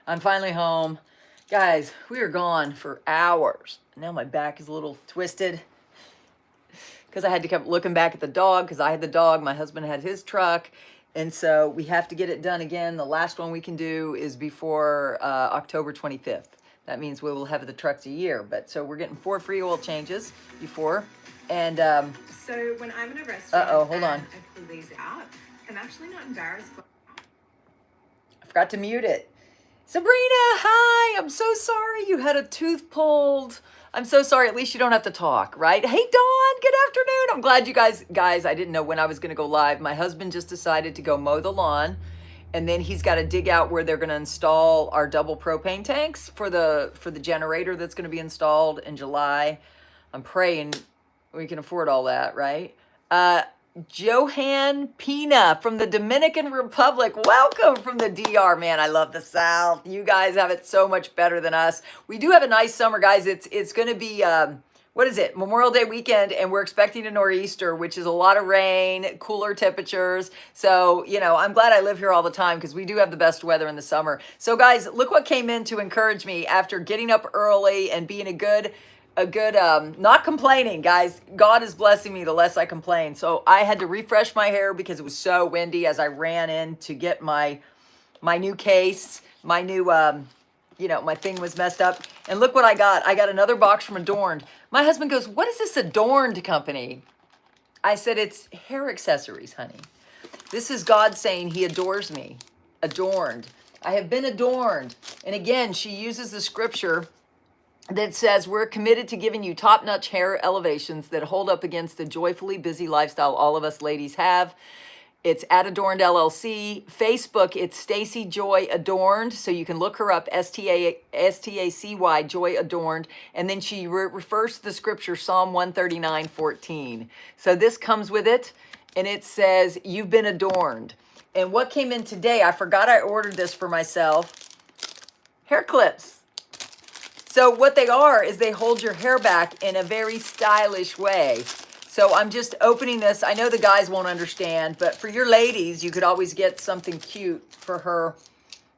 I'm finally home. Guys, we were gone for hours. Now my back is a little twisted because I had to keep looking back at the dog because I had the dog. My husband had his truck. And so we have to get it done again. The last one we can do is before October 25th. That means we will have the trucks a year. But so we're getting 4 free oil changes before. And so when I'm in a restaurant hold on. I pull these out, I'm actually not embarrassed. I forgot to mute it. Sabrina, hi. I'm so sorry you had a tooth pulled. I'm so sorry. At least you don't have to talk, right? Hey, Dawn, good afternoon. I'm glad you guys, I didn't know when I was going to go live. My husband just decided to go mow the lawn, and then he's got to dig out where they're going to install our double propane tanks for the generator that's going to be installed in July. I'm praying we can afford all that, right? Johan Pina from the Dominican Republic. Welcome from the DR, man. I love the South. You guys have it so much better than us. We do have a nice summer, guys. It's going to be, what is it? Memorial Day weekend, and we're expecting a nor'easter, which is a lot of rain, cooler temperatures. So, you know, I'm glad I live here all the time because we do have the best weather in the summer. So, guys, look what came in to encourage me after getting up early and being a good not complaining, guys. God is blessing me the less I complain. So I had to refresh my hair because it was so windy as I ran in to get my new case. My new, my thing was messed up. And look what I got. I got another box from Adorned. My husband goes, "What is this Adorned company?" I said, "It's hair accessories, honey. This is God saying he adores me. Adorned. I have been adorned." And again, she uses the scripture that says we're committed to giving you top-notch hair elevations that hold up against the joyfully busy lifestyle all of us ladies have. It's at Adorned LLC. Facebook, it's Stacy Joy Adorned. So you can look her up, S-T-A-C-Y, Joy Adorned. And then she refers to the scripture, Psalm 139:14. So this comes with it, and it says, you've been adorned. And what came in today, I forgot I ordered this for myself, hair clips. So what they are is they hold your hair back in a very stylish way. So I'm just opening this. I know the guys won't understand, but for your ladies, you could always get something cute for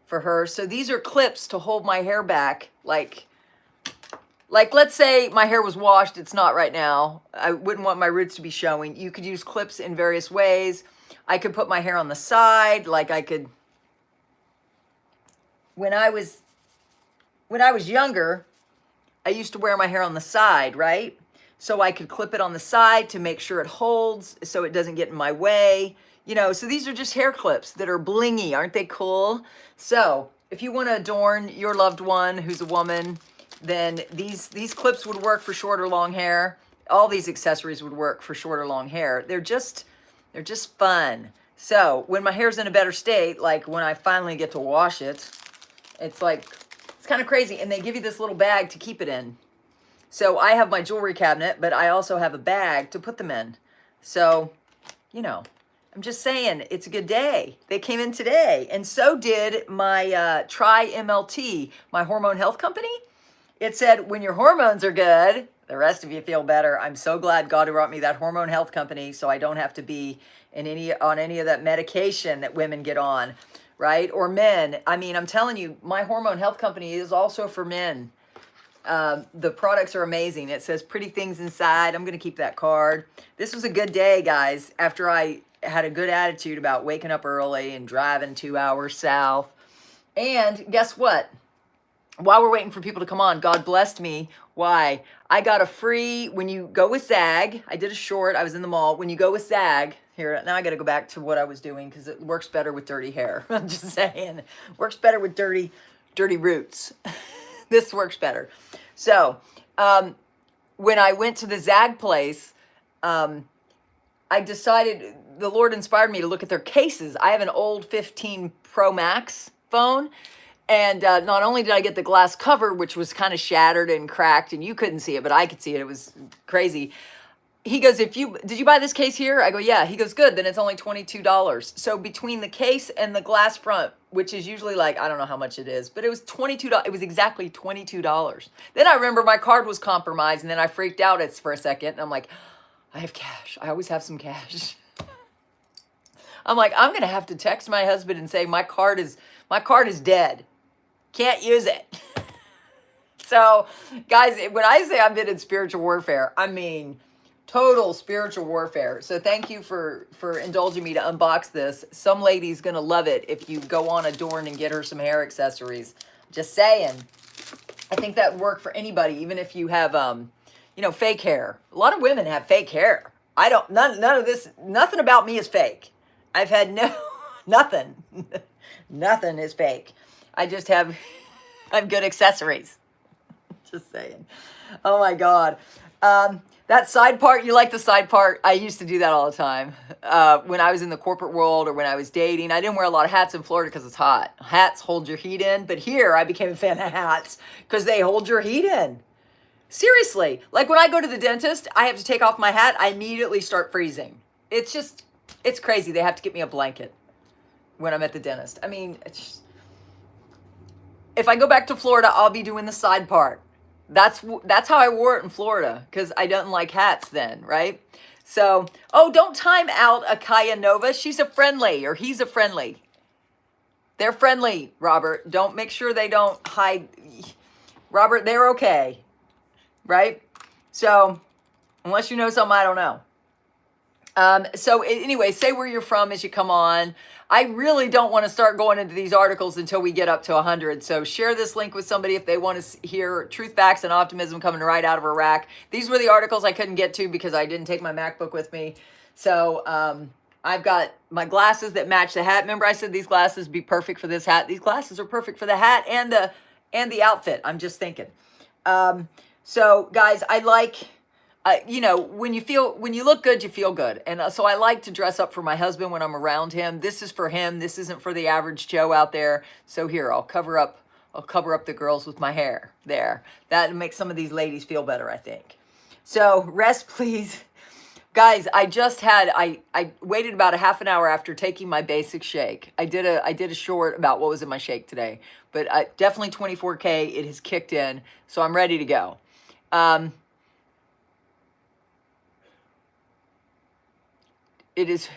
her. So these are clips to hold my hair back. Like let's say my hair was washed. It's not right now. I wouldn't want my roots to be showing. You could use clips in various ways. I could put my hair on the side. Like I could, when I was younger, I used to wear my hair on the side, right? So I could clip it on the side to make sure it holds so it doesn't get in my way. You know, so these are just hair clips that are blingy. Aren't they cool? So if you want to adorn your loved one who's a woman, then these clips would work for short or long hair. All these accessories would work for short or long hair. They're just fun. So when my hair's in a better state, like when I finally get to wash it, it's like, it's kind of crazy. And they give you this little bag to keep it in. So I have my jewelry cabinet, but I also have a bag to put them in. So, you know, I'm just saying it's a good day. They came in today. And so did my Try MLT, my hormone health company. It said, when your hormones are good, the rest of you feel better. I'm so glad God brought me that hormone health company so I don't have to be on any of that medication that women get on. Right? Or men. I mean, I'm telling you, my hormone health company is also for men. The products are amazing. It says pretty things inside. I'm going to keep that card. This was a good day, guys, after I had a good attitude about waking up early and driving 2 hours south. And guess what? While we're waiting for people to come on, God blessed me. Why? I got a free, when you go with Zag, I did a short, I was in the mall. When you go with Zag, here, now I got to go back to what I was doing because it works better with dirty hair. I'm just saying, works better with dirty roots. This works better. So when I went to the Zag place, I decided, the Lord inspired me to look at their cases. I have an old 15 Pro Max phone. And not only did I get the glass cover, which was kind of shattered and cracked, and you couldn't see it, but I could see it. It was crazy. He goes, did you buy this case here? I go, yeah. He goes, good. Then it's only $22. So between the case and the glass front, which is usually like, I don't know how much it is, but it was $22. It was exactly $22. Then I remember my card was compromised, and then I freaked out for a second. And I'm like, I have cash. I always have some cash. I'm like, I'm going to have to text my husband and say, my card is dead. Can't use it. So, guys, when I say I've been in spiritual warfare, I mean total spiritual warfare. So thank you for indulging me to unbox this. Some lady's going to love it if you go on Adorn and get her some hair accessories. Just saying. I think that would work for anybody, even if you have, you know, fake hair. A lot of women have fake hair. I don't, none of this, nothing about me is fake. I've had nothing. Nothing is fake. I just have good accessories. Just saying. Oh my God. That side part, you like the side part? I used to do that all the time. When I was in the corporate world or when I was dating, I didn't wear a lot of hats in Florida because it's hot. Hats hold your heat in, but here I became a fan of hats because they hold your heat in. Seriously, like when I go to the dentist, I have to take off my hat. I immediately start freezing. It's just, it's crazy. They have to get me a blanket when I'm at the dentist. I mean, if I go back to Florida, I'll be doing the side part. That's how I wore it in Florida because I didn't like hats then, right? So, oh, don't time out Akaya Nova. She's a friendly, or he's a friendly. They're friendly, Robert. Don't make sure they don't hide. Robert, they're okay, right? So, unless you know something I don't know. So anyway, say where you're from as you come on. I really don't want to start going into these articles until we get up to 100. So share this link with somebody if they want to hear truth, facts, and optimism coming right out of Iraq. These were the articles I couldn't get to because I didn't take my MacBook with me. So I've got my glasses that match the hat. Remember I said these glasses be perfect for this hat. These glasses are perfect for the hat and the outfit. I'm just thinking. So guys, I like... you know, when you look good, you feel good. And so I like to dress up for my husband when I'm around him. This is for him. This isn't for the average Joe out there. So here, I'll cover up the girls with my hair there. That makes some of these ladies feel better, I think. So rest, please. Guys, I waited about a half an hour after taking my basic shake. I did a short about what was in my shake today, but definitely 24K. It has kicked in. So I'm ready to go. It is,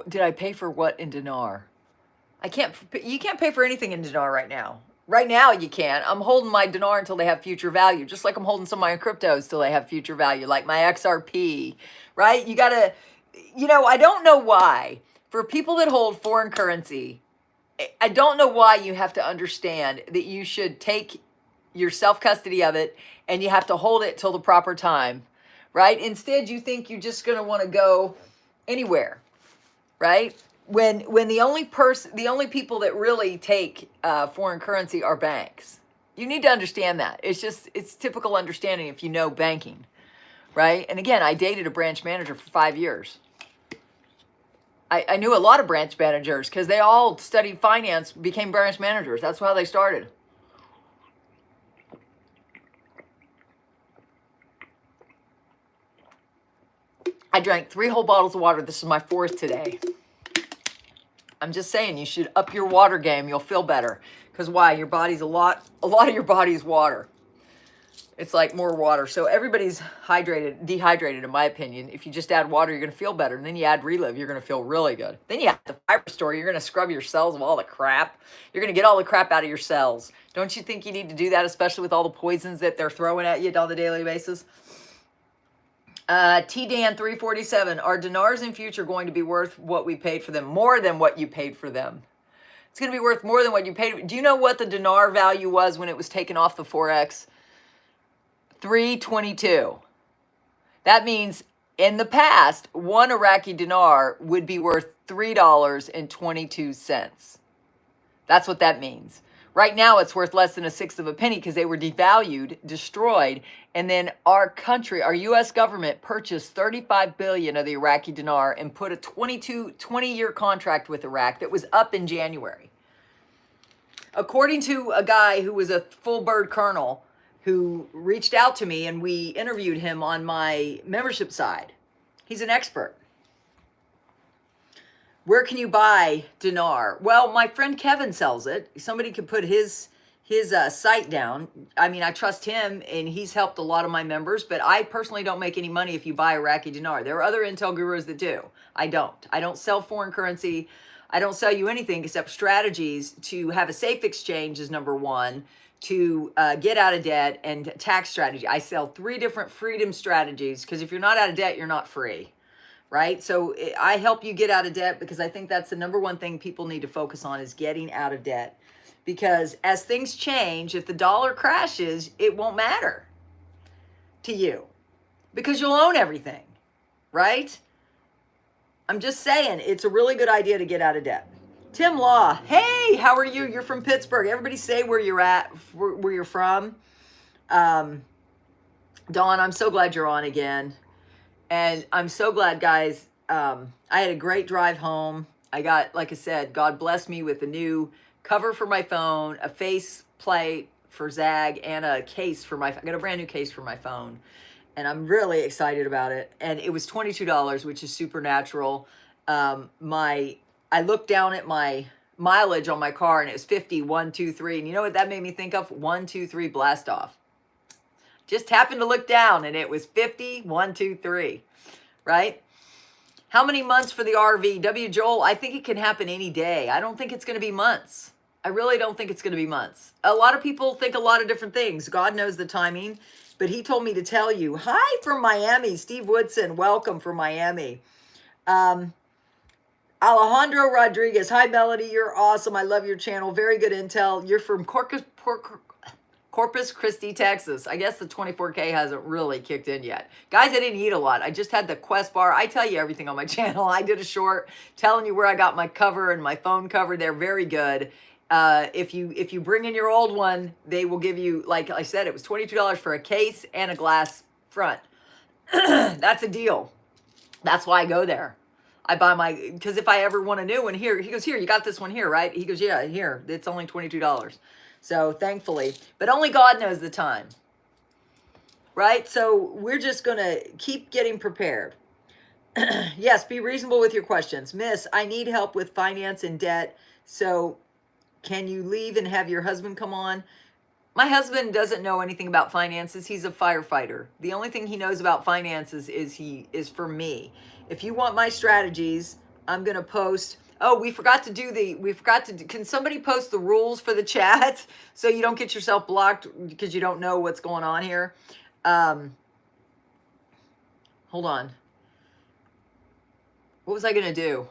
did I pay for what in Dinar? You can't pay for anything in Dinar right now. Right now you can't. I'm holding my Dinar until they have future value, just like I'm holding some of my cryptos till they have future value, like my XRP, right? You gotta, you know, I don't know why. For people that hold foreign currency, I don't know why you have to understand that you should take your self-custody of it and you have to hold it till the proper time, right? Instead, you think you're just gonna wanna go anywhere, right? When the only people that really take foreign currency are banks. You need to understand that. It's typical understanding if you know banking, right? And again, I dated a branch manager for 5 years. I knew a lot of branch managers because they all studied finance, became branch managers. That's how they started. I drank 3 whole bottles of water. This is my 4th today. I'm just saying, you should up your water game. You'll feel better. Because why? Your body's a lot of your body is water. It's like more water. So everybody's dehydrated in my opinion. If you just add water, you're going to feel better. And then you add Relive, you're going to feel really good. Then you add the fiber store, you're going to scrub your cells of all the crap. You're going to get all the crap out of your cells. Don't you think you need to do that, especially with all the poisons that they're throwing at you on a daily basis? T-Dan 347, are dinars in future going to be worth what we paid for them? More than what you paid for them. It's going to be worth more than what you paid. Do you know what the dinar value was when it was taken off the Forex? 322. That means in the past, one Iraqi dinar would be worth $3.22. That's what that means. Right now, it's worth less than 1/6 of a penny because they were devalued, destroyed, and then our country, our U.S. government, purchased 35 billion of the Iraqi dinar and put a 20-year contract with Iraq that was up in January. According to a guy who was a full bird colonel who reached out to me and we interviewed him on my membership side. He's an expert. Where can you buy dinar? Well, my friend Kevin sells it. Somebody could put his site down. I mean, I trust him, and he's helped a lot of my members, but I personally don't make any money if you buy Iraqi dinar. There are other intel gurus that do. I don't. I don't sell foreign currency. I don't sell you anything except strategies to have a safe exchange is number one, to get out of debt, and tax strategy. I sell 3 different freedom strategies because if you're not out of debt, you're not free, right? So I help you get out of debt because I think that's the number one thing people need to focus on is getting out of debt. Because as things change, if the dollar crashes, it won't matter to you because you'll own everything, right? I'm just saying, it's a really good idea to get out of debt. Tim Law, hey, how are you? You're from Pittsburgh. Everybody say where you're at, where you're from. Dawn, I'm so glad you're on again. And I'm so glad, guys, I had a great drive home. I got, like I said, God blessed me with a new cover for my phone, a face plate for Zag, and a case for I got a brand new case for my phone. And I'm really excited about it. And it was $22, which is supernatural. I looked down at my mileage on my car and it was 50, 1, 2, 3. And you know what that made me think of? 1, 2, 3 blast off. Just happened to look down and it was 50, 1, 2, 3, right? How many months for the RV? W. Joel, I think it can happen any day. I don't think it's going to be months. I really don't think it's going to be months. A lot of people think a lot of different things. God knows the timing. But he told me to tell you, hi from Miami, Steve Woodson, welcome from Miami. Alejandro Rodriguez, hi Melanie, you're awesome. I love your channel, very good intel. You're from Corpus Christi, Texas. I guess the 24K hasn't really kicked in yet. Guys, I didn't eat a lot. I just had the Quest bar. I tell you everything on my channel. I did a short telling you where I got my cover and my phone cover. They're very good. If you bring in your old one, they will give you, like I said, it was $22 for a case and a glass front. That's a deal. That's why I go there. I buy because if I ever want a new one here, he goes, here, you got this one here, right? He goes, yeah, here, it's only $22. So thankfully, but only God knows the time, right? So we're just going to keep getting prepared. Yes, be reasonable with your questions. Miss, I need help with finance and debt. So can you leave and have your husband come on? My husband doesn't know anything about finances. He's a firefighter. The only thing he knows about finances is for me. If you want my strategies, I'm going to post. Oh, we forgot to do can somebody post the rules for the chat so you don't get yourself blocked because you don't know what's going on here? Hold on. What was I going to do?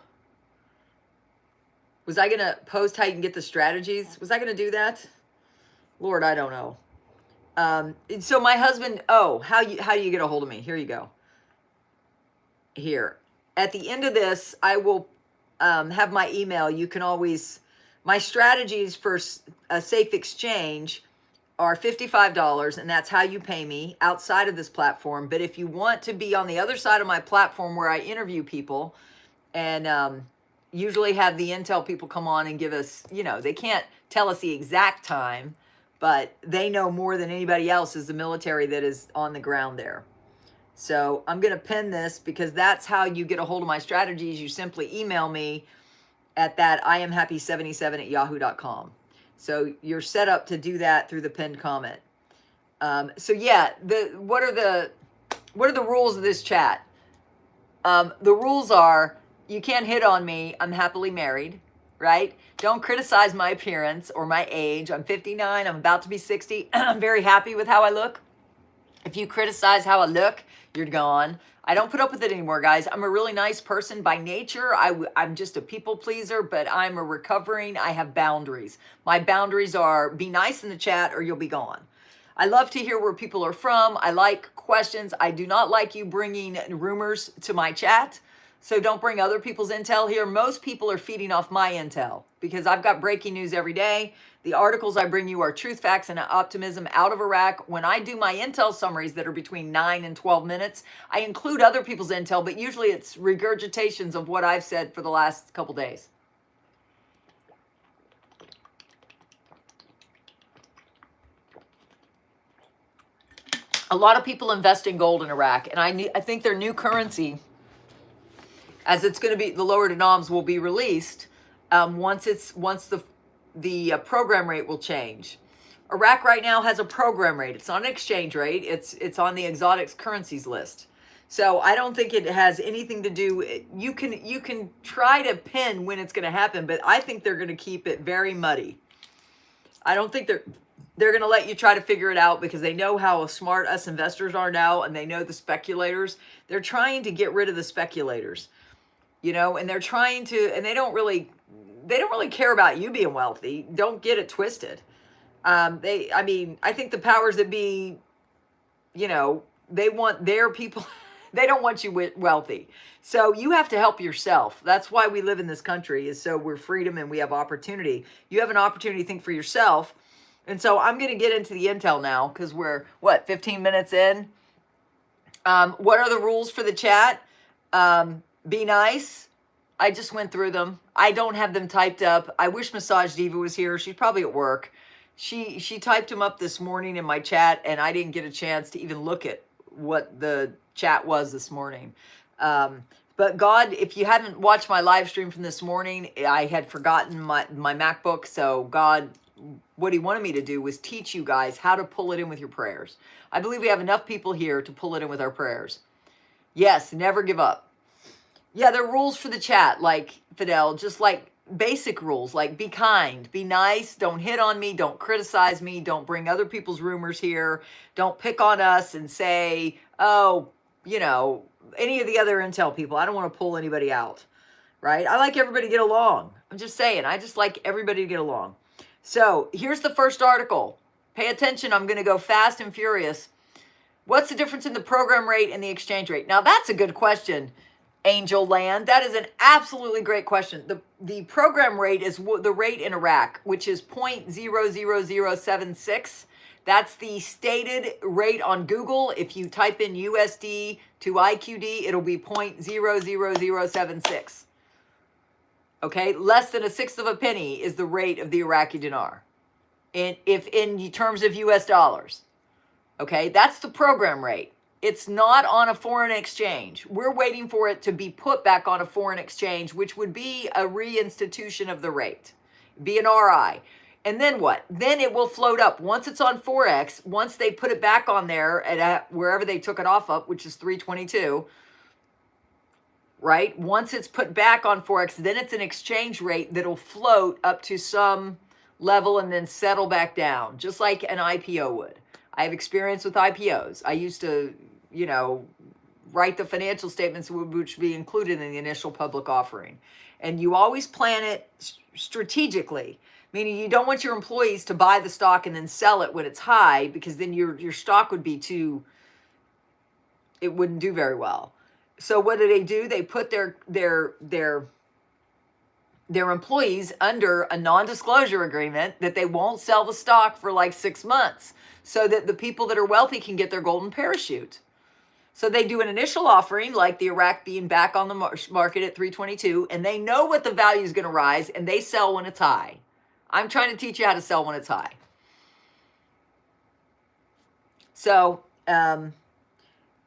Was I going to post how you can get the strategies? Was I going to do that? Lord, I don't know. So my husband, how do you get a hold of me? Here you go. Here. At the end of this, I will have my email. You can always, my strategies for a safe exchange are $55, and that's how you pay me outside of this platform. But if you want to be on the other side of my platform where I interview people and usually have the intel people come on and give us, they can't tell us the exact time, but they know more than anybody else is the military that is on the ground there. So I'm going to pin this because that's how you get a hold of my strategies. You simply email me at that iamhappy77@yahoo.com. So you're set up to do that through the pinned comment. So yeah, what are the rules of this chat? The rules are you can't hit on me. I'm happily married, right? Don't criticize my appearance or my age. I'm 59. I'm about to be 60. I'm very happy with how I look. If you criticize how I look, you're gone. I don't put up with it anymore, guys. I'm a really nice person by nature. I'm just a people pleaser, but I'm a recovering. I have boundaries. My boundaries are be nice in the chat or you'll be gone. I love to hear where people are from. I like questions. I do not like you bringing rumors to my chat. So don't bring other people's intel here. Most people are feeding off my intel because I've got breaking news every day. The articles I bring you are truth, facts, and optimism out of Iraq. When I do my intel summaries that are between 9 and 12 minutes, I include other people's intel, but usually it's regurgitations of what I've said for the last couple days. A lot of people invest in gold in Iraq, and I think their new currency, as it's going to be, the lower denoms will be released once the program rate will change. Iraq right now has a program rate. It's not an exchange rate. It's on the exotic currencies list. So I don't think it has anything to do. You can try to pin when it's going to happen, but I think they're going to keep it very muddy. I don't think they're going to let you try to figure it out, because they know how smart us investors are now, and they know the speculators. They're trying to get rid of the speculators, you know, and they're trying to, and they don't really care about you being wealthy. Don't get it twisted. I mean, I think the powers that be, you know, they want their people. They don't want you wealthy. So you have to help yourself. That's why we live in this country, is so we're freedom and we have opportunity. You have an opportunity to think for yourself. And so I'm going to get into the intel now, because we're, 15 minutes in? What are the rules for the chat? Be nice. I just went through them. I don't have them typed up. I wish Massage Diva was here. She's probably at work. She typed them up this morning in my chat, and I didn't get a chance to even look at what the chat was this morning. But God, if you hadn't watched my live stream from this morning, I had forgotten my MacBook. So God, what he wanted me to do was teach you guys how to pull it in with your prayers. I believe we have enough people here to pull it in with our prayers. Yes, never give up. Yeah, there are rules for the chat, like Fidel, just like basic rules, like be kind, be nice, don't hit on me, don't criticize me, don't bring other people's rumors here, don't pick on us and say, oh, you know, any of the other intel people. I don't want to pull anybody out, right? I like everybody to get along. I'm just saying, I just like everybody to get along. So here's the first article. Pay attention, I'm going to go fast and furious. What's the difference in the program rate and the exchange rate? Now that's a good question, Angel Land. That is an absolutely great question. The program rate is the rate in Iraq, which is 0.00076. That's the stated rate on Google. If you type in USD to IQD, it'll be 0.00076. Okay, less than a sixth of a penny is the rate of the Iraqi dinar, if in terms of US dollars. Okay, that's the program rate. It's not on a foreign exchange. We're waiting for it to be put back on a foreign exchange, which would be a reinstitution of the rate, be an RI. And then what? Then it will float up. Once it's on Forex, once they put it back on there at wherever they took it off of, which is 322, right? Once it's put back on Forex, then it's an exchange rate that'll float up to some level and then settle back down, just like an IPO would. I have experience with IPOs. I used to, you know, write the financial statements which would be included in the initial public offering. And you always plan it strategically, meaning you don't want your employees to buy the stock and then sell it when it's high, because then your stock would be it wouldn't do very well. So what do? They put their employees under a non-disclosure agreement that they won't sell the stock for like 6 months, so that the people that are wealthy can get their golden parachute. So they do an initial offering, like the Iraq being back on the market at 322, and they know what the value is going to rise, and they sell when it's high. I'm trying to teach you how to sell when it's high. So,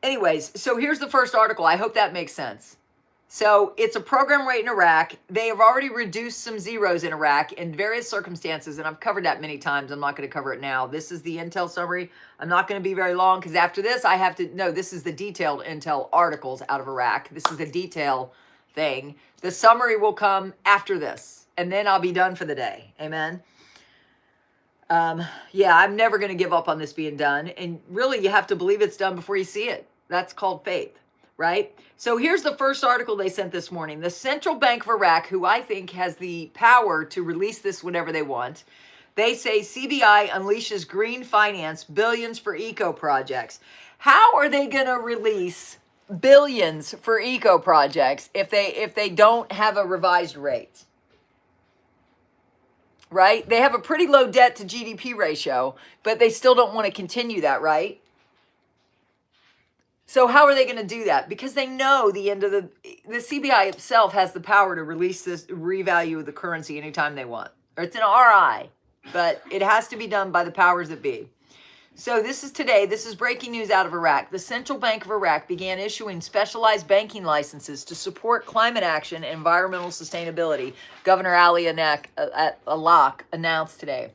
anyways, so here's the first article. I hope that makes sense. So it's a program rate in Iraq. They have already reduced some zeros in Iraq in various circumstances, and I've covered that many times. I'm not going to cover it now. This is the intel summary. I'm not going to be very long, because after this, I have to, no, this is the detailed intel articles out of Iraq. This is the detail thing. The summary will come after this, and then I'll be done for the day. Amen. Yeah, I'm never going to give up on this being done. And really, you have to believe it's done before you see it. That's called faith. Right? So here's the first article they sent this morning. The Central Bank of Iraq, who I think has the power to release this whenever they want, they say CBI unleashes green finance, billions for eco projects. How are they going to release billions for eco projects if they don't have a revised rate? Right? They have a pretty low debt to GDP ratio, but they still don't want to continue that, right? So how are they going to do that? Because they know the end of the CBI itself has the power to release this, revalue the currency anytime they want. Or it's an RI, but it has to be done by the powers that be. So this is today. This is breaking news out of Iraq. The Central Bank of Iraq began issuing specialized banking licenses to support climate action and environmental sustainability, Governor Ali Alak announced today.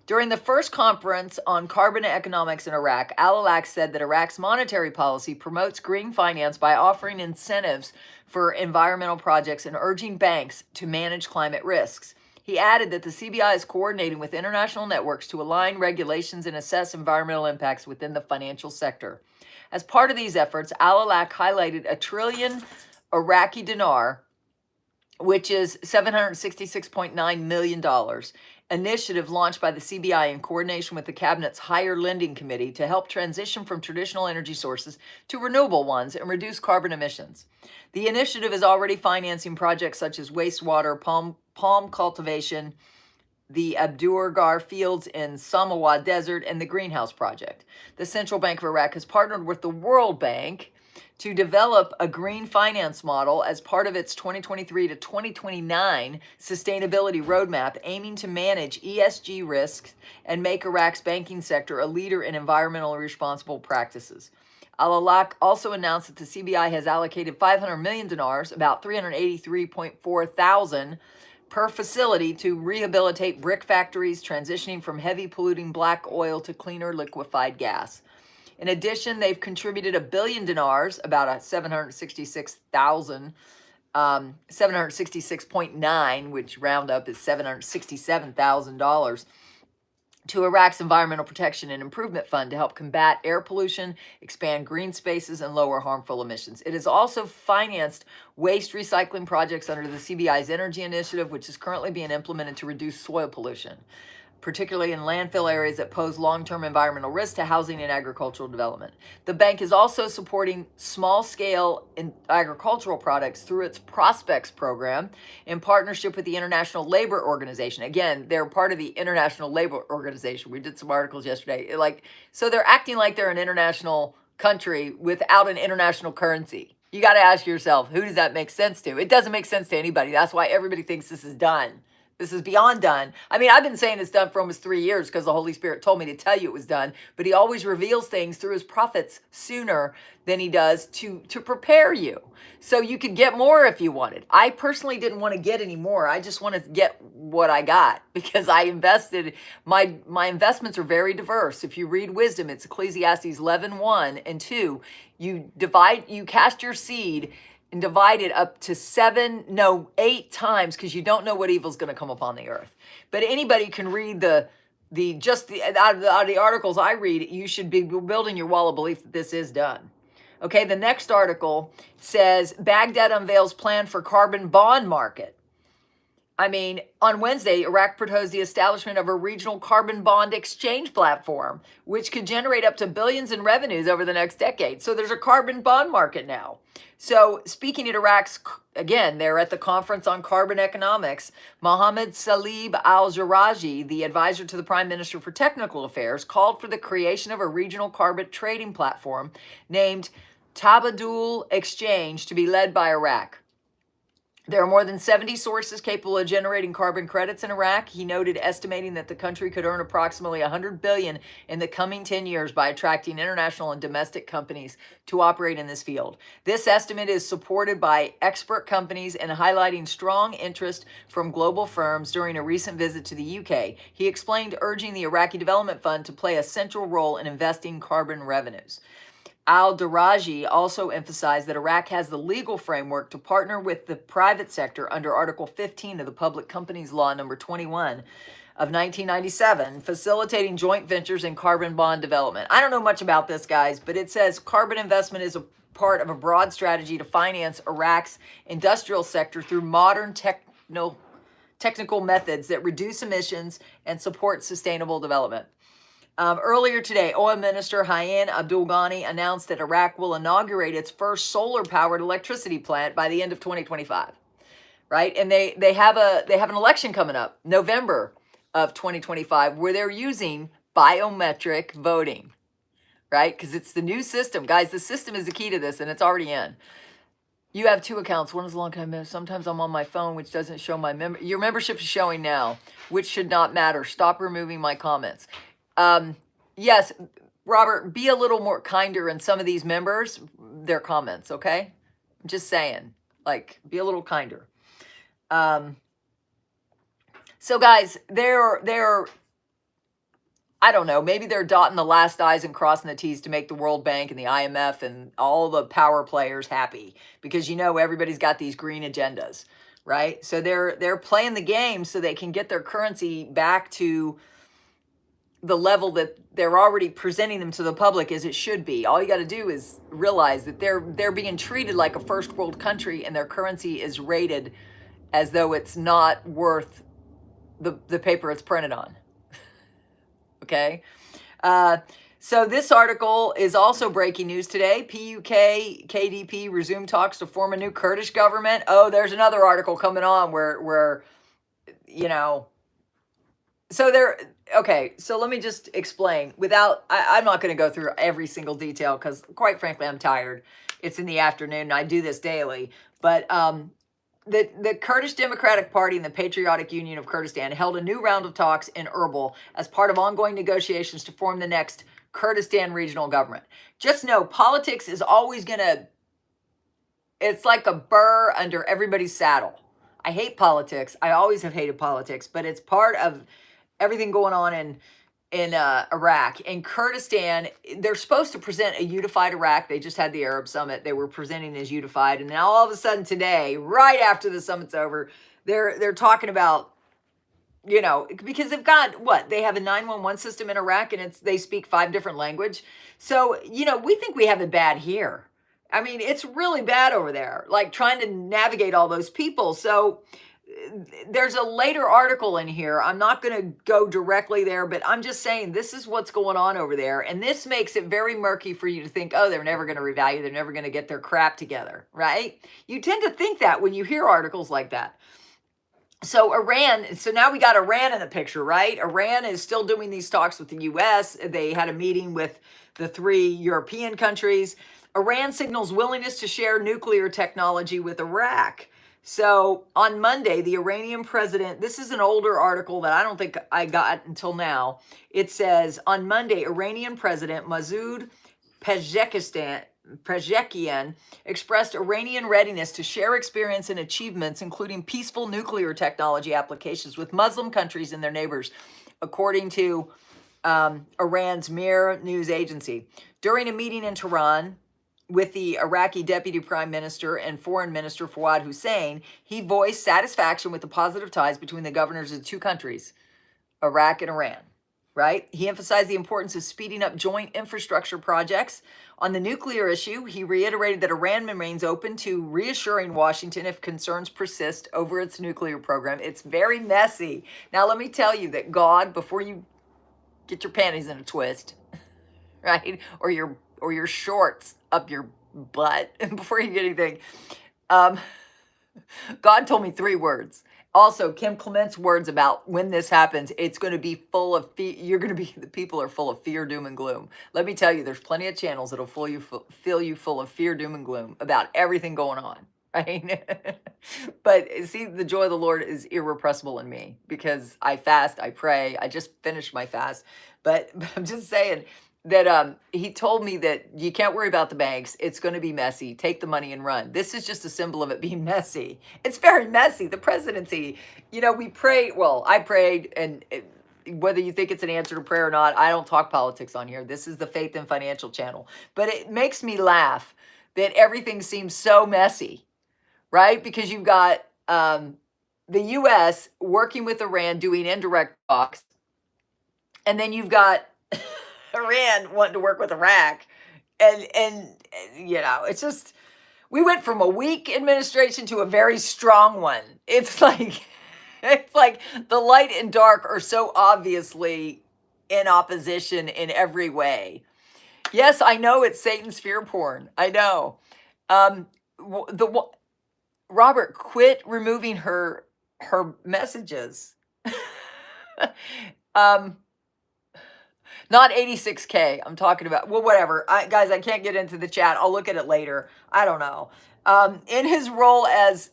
During the first conference on carbon economics in Iraq, Al-Awlaq said that Iraq's monetary policy promotes green finance by offering incentives for environmental projects and urging banks to manage climate risks. He added that the CBI is coordinating with international networks to align regulations and assess environmental impacts within the financial sector. As part of these efforts, Al-Awlaq highlighted a trillion Iraqi dinar, which is $766.9 million, initiative launched by the CBI in coordination with the Cabinet's Higher Lending Committee to help transition from traditional energy sources to renewable ones and reduce carbon emissions. The initiative is already financing projects such as wastewater, palm cultivation, the Abdurgar fields in Samawa Desert, and the Greenhouse Project. The Central Bank of Iraq has partnered with the World Bank to develop a green finance model as part of its 2023 to 2029 sustainability roadmap, aiming to manage ESG risks and make Iraq's banking sector a leader in environmentally responsible practices. Al-Awlaq also announced that the CBI has allocated 500 million dinars, about 383.4 thousand, per facility to rehabilitate brick factories transitioning from heavy polluting black oil to cleaner liquefied gas. In addition, they've contributed 1 billion dinars, about a 766,000, 766.9, which round up is $767,000, to Iraq's Environmental Protection and Improvement Fund to help combat air pollution, expand green spaces, and lower harmful emissions. It has also financed waste recycling projects under the CBI's Energy Initiative, which is currently being implemented to reduce soil pollution, particularly in landfill areas that pose long-term environmental risks to housing and agricultural development. The bank is also supporting small-scale agricultural products through its Prospects program in partnership with the International Labor Organization. Again, they're part of the International Labor Organization. We did some articles yesterday. So they're acting like they're an international country without an international currency. You got to ask yourself, who does that make sense to? It doesn't make sense to anybody. That's why everybody thinks this is done. This is beyond done. I mean, I've been saying it's done for almost 3 years because the Holy Spirit told me to tell you it was done. But he always reveals things through his prophets sooner than he does to prepare you. So you could get more if you wanted. I personally didn't want to get any more. I just wanted to get what I got because I invested. My investments are very diverse. If you read wisdom, it's Ecclesiastes 11:1 and 2. You cast your seed and divide it up to 8 times, because you don't know what evil is going to come upon the earth. But anybody can read out of the articles I read. You should be building your wall of belief that this is done. Okay, the next article says Baghdad unveils plan for carbon bond market. I mean, on Wednesday, Iraq proposed the establishment of a regional carbon bond exchange platform, which could generate up to billions in revenues over the next decade. So there's a carbon bond market now. So speaking at Iraq's, again, they're at the conference on carbon economics, Mohammed Salib al-Jaraji, the advisor to the Prime Minister for Technical Affairs, called for the creation of a regional carbon trading platform named Tabadul Exchange to be led by Iraq. There are more than 70 sources capable of generating carbon credits in Iraq. He noted, estimating that the country could earn approximately $100 billion in the coming 10 years by attracting international and domestic companies to operate in this field. This estimate is supported by expert companies and highlighting strong interest from global firms during a recent visit to the UK. He explained, urging the Iraqi Development Fund to play a central role in investing carbon revenues. Al-Daraji also emphasized that Iraq has the legal framework to partner with the private sector under Article 15 of the Public Companies Law number 21 of 1997, facilitating joint ventures in carbon bond development. I don't know much about this, guys, but it says carbon investment is a part of a broad strategy to finance Iraq's industrial sector through modern technical methods that reduce emissions and support sustainable development. Earlier today, Oil Minister Hayan Abdul Ghani announced that Iraq will inaugurate its first solar-powered electricity plant by the end of 2025, right? And they have an election coming up, November of 2025, where they're using biometric voting, right? Because it's the new system. Guys, the system is the key to this, and it's already in. You have 2 accounts. One is a long time. Sometimes I'm on my phone, which doesn't show my Your membership is showing now, which should not matter. Stop removing my comments. Yes, Robert, be a little more kinder in some of these members, their comments, okay? I'm just saying, be a little kinder. So guys, they're I don't know, maybe they're dotting the last I's and crossing the T's to make the World Bank and the IMF and all the power players happy, because everybody's got these green agendas, right? So they're playing the game so they can get their currency back to the level that they're already presenting them to the public as it should be. All you got to do is realize that they're being treated like a first world country, and their currency is rated as though it's not worth the paper it's printed on. Okay. So this article is also breaking news today. PUK, KDP resume talks to form a new Kurdish government. Oh, there's another article coming on where so okay, so let me just explain I'm not going to go through every single detail because quite frankly, I'm tired. It's in the afternoon and I do this daily, but, the Kurdish Democratic Party and the Patriotic Union of Kurdistan held a new round of talks in Erbil as part of ongoing negotiations to form the next Kurdistan regional government. Just know, politics is always it's like a burr under everybody's saddle. I hate politics. I always have hated politics, but it's part of everything going on in Iraq. In Kurdistan, they're supposed to present a unified Iraq. They just had the Arab summit. They were presenting as unified. And now all of a sudden today, right after the summit's over, they're talking about, because they've got they have a 911 system in Iraq, and they speak 5 different languages. So, we think we have it bad here. I mean, it's really bad over there, like trying to navigate all those people. So there's a later article in here. I'm not going to go directly there, but I'm just saying this is what's going on over there. And this makes it very murky for you to think, oh, they're never going to revalue. They're never going to get their crap together, right? You tend to think that when you hear articles like that. So now we got Iran in the picture, right? Iran is still doing these talks with the U.S. They had a meeting with the 3 European countries. Iran signals willingness to share nuclear technology with Iraq. So on Monday, the Iranian president, this is an older article that I don't think I got until now. It says, on Monday, Iranian President Masoud Pezeshkian expressed Iranian readiness to share experience and achievements, including peaceful nuclear technology applications with Muslim countries and their neighbors, according to Iran's Mir news agency. During a meeting in Tehran with the Iraqi Deputy Prime Minister and Foreign Minister Fawad Hussein, he voiced satisfaction with the positive ties between the governors of the 2 countries, Iraq and Iran, right? He emphasized the importance of speeding up joint infrastructure projects. On the nuclear issue, he reiterated that Iran remains open to reassuring Washington if concerns persist over its nuclear program. It's very messy. Now, let me tell you that God, before you get your panties in a twist, right, or your shorts up your butt before you get anything. God told me 3 words. Also, Kim Clement's words about when this happens, it's going to be full of the people are full of fear, doom, and gloom. Let me tell you, there's plenty of channels that'll fill you full of fear, doom, and gloom about everything going on, right? But see, the joy of the Lord is irrepressible in me because I fast, I pray. I just finished my fast, but I'm just saying that he told me that you can't worry about the banks. It's going to be messy. Take the money and run. This is just a symbol of it being messy. It's very messy. The presidency, we prayed. Well, I prayed, and whether you think it's an answer to prayer or not, I don't talk politics on here. This is the Faith and Financial channel. But it makes me laugh that everything seems so messy, right? Because you've got the U.S. working with Iran doing indirect talks, and then you've got Iran wanting to work with Iraq. And it's just, we went from a weak administration to a very strong one. It's like the light and dark are so obviously in opposition in every way. Yes, I know it's Satan's fear porn. I know. Robert, quit removing her messages. Not 86K. I'm talking about, well, whatever. Guys, I can't get into the chat. I'll look at it later. I don't know. In his role as,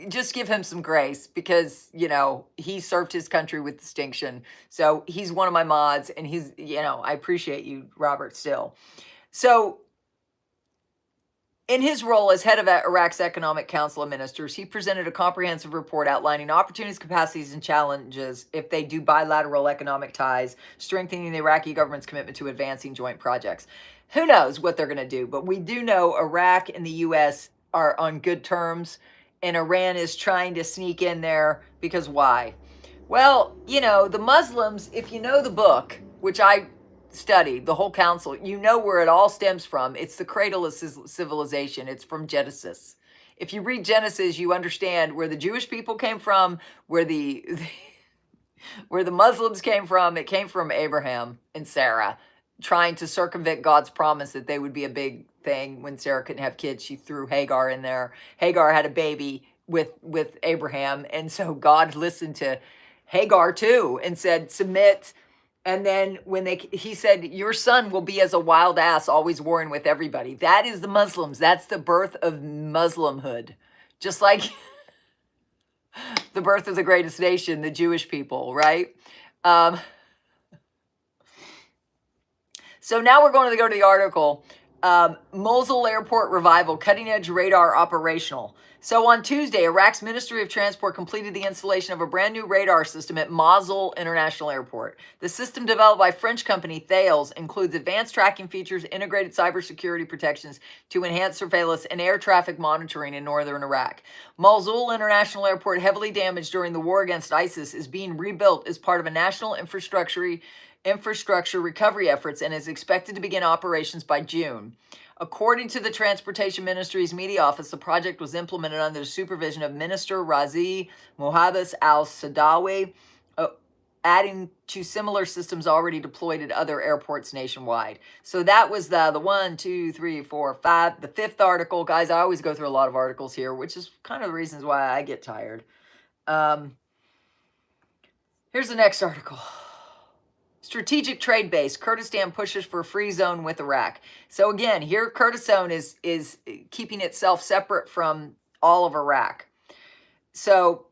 just give him some grace because, he served his country with distinction. So he's one of my mods and he's, I appreciate you, Robert, still. So In his role as head of Iraq's Economic Council of Ministers, he presented a comprehensive report outlining opportunities, capacities, and challenges if they do bilateral economic ties, strengthening the Iraqi government's commitment to advancing joint projects. Who knows what they're going to do, but we do know Iraq and the U.S. are on good terms, and Iran is trying to sneak in there because why? Well, you know, the Muslims, if you know the book, which I studied, the whole council, you know where it all stems from. It's the cradle of civilization. It's from Genesis. If you read Genesis, you understand where the Jewish people came from, where the where the Muslims came from. It came from Abraham and Sarah trying to circumvent God's promise that they would be a big thing. When Sarah couldn't have kids, she threw Hagar in there. Hagar had a baby with Abraham, and so God listened to Hagar too and said, submit. And then when he said, your son will be as a wild ass, always warring with everybody. That is the Muslims. That's the birth of Muslimhood. Just like the birth of the greatest nation, the Jewish people, right? So now we're going to go to the article. Mosul Airport Revival, Cutting Edge Radar Operational. So on Tuesday, Iraq's Ministry of Transport completed the installation of a brand new radar system at Mosul International Airport. The system, developed by French company Thales, includes advanced tracking features, integrated cybersecurity protections to enhance surveillance and air traffic monitoring in northern Iraq. Mosul International Airport, heavily damaged during the war against ISIS, is being rebuilt as part of a national infrastructure recovery efforts and is expected to begin operations by June. According to the Transportation Ministry's media office, the project was implemented under the supervision of Minister Razi Mohabbas al-Sadawi, adding to similar systems already deployed at other airports nationwide. So that was the 1, 2, 3, 4, 5, the fifth article. Guys, I always go through a lot of articles here, which is kind of the reasons why I get tired. Here's the next article. Strategic trade base, Kurdistan pushes for a free zone with Iraq. So again, here Kurdistan is keeping itself separate from all of Iraq. So,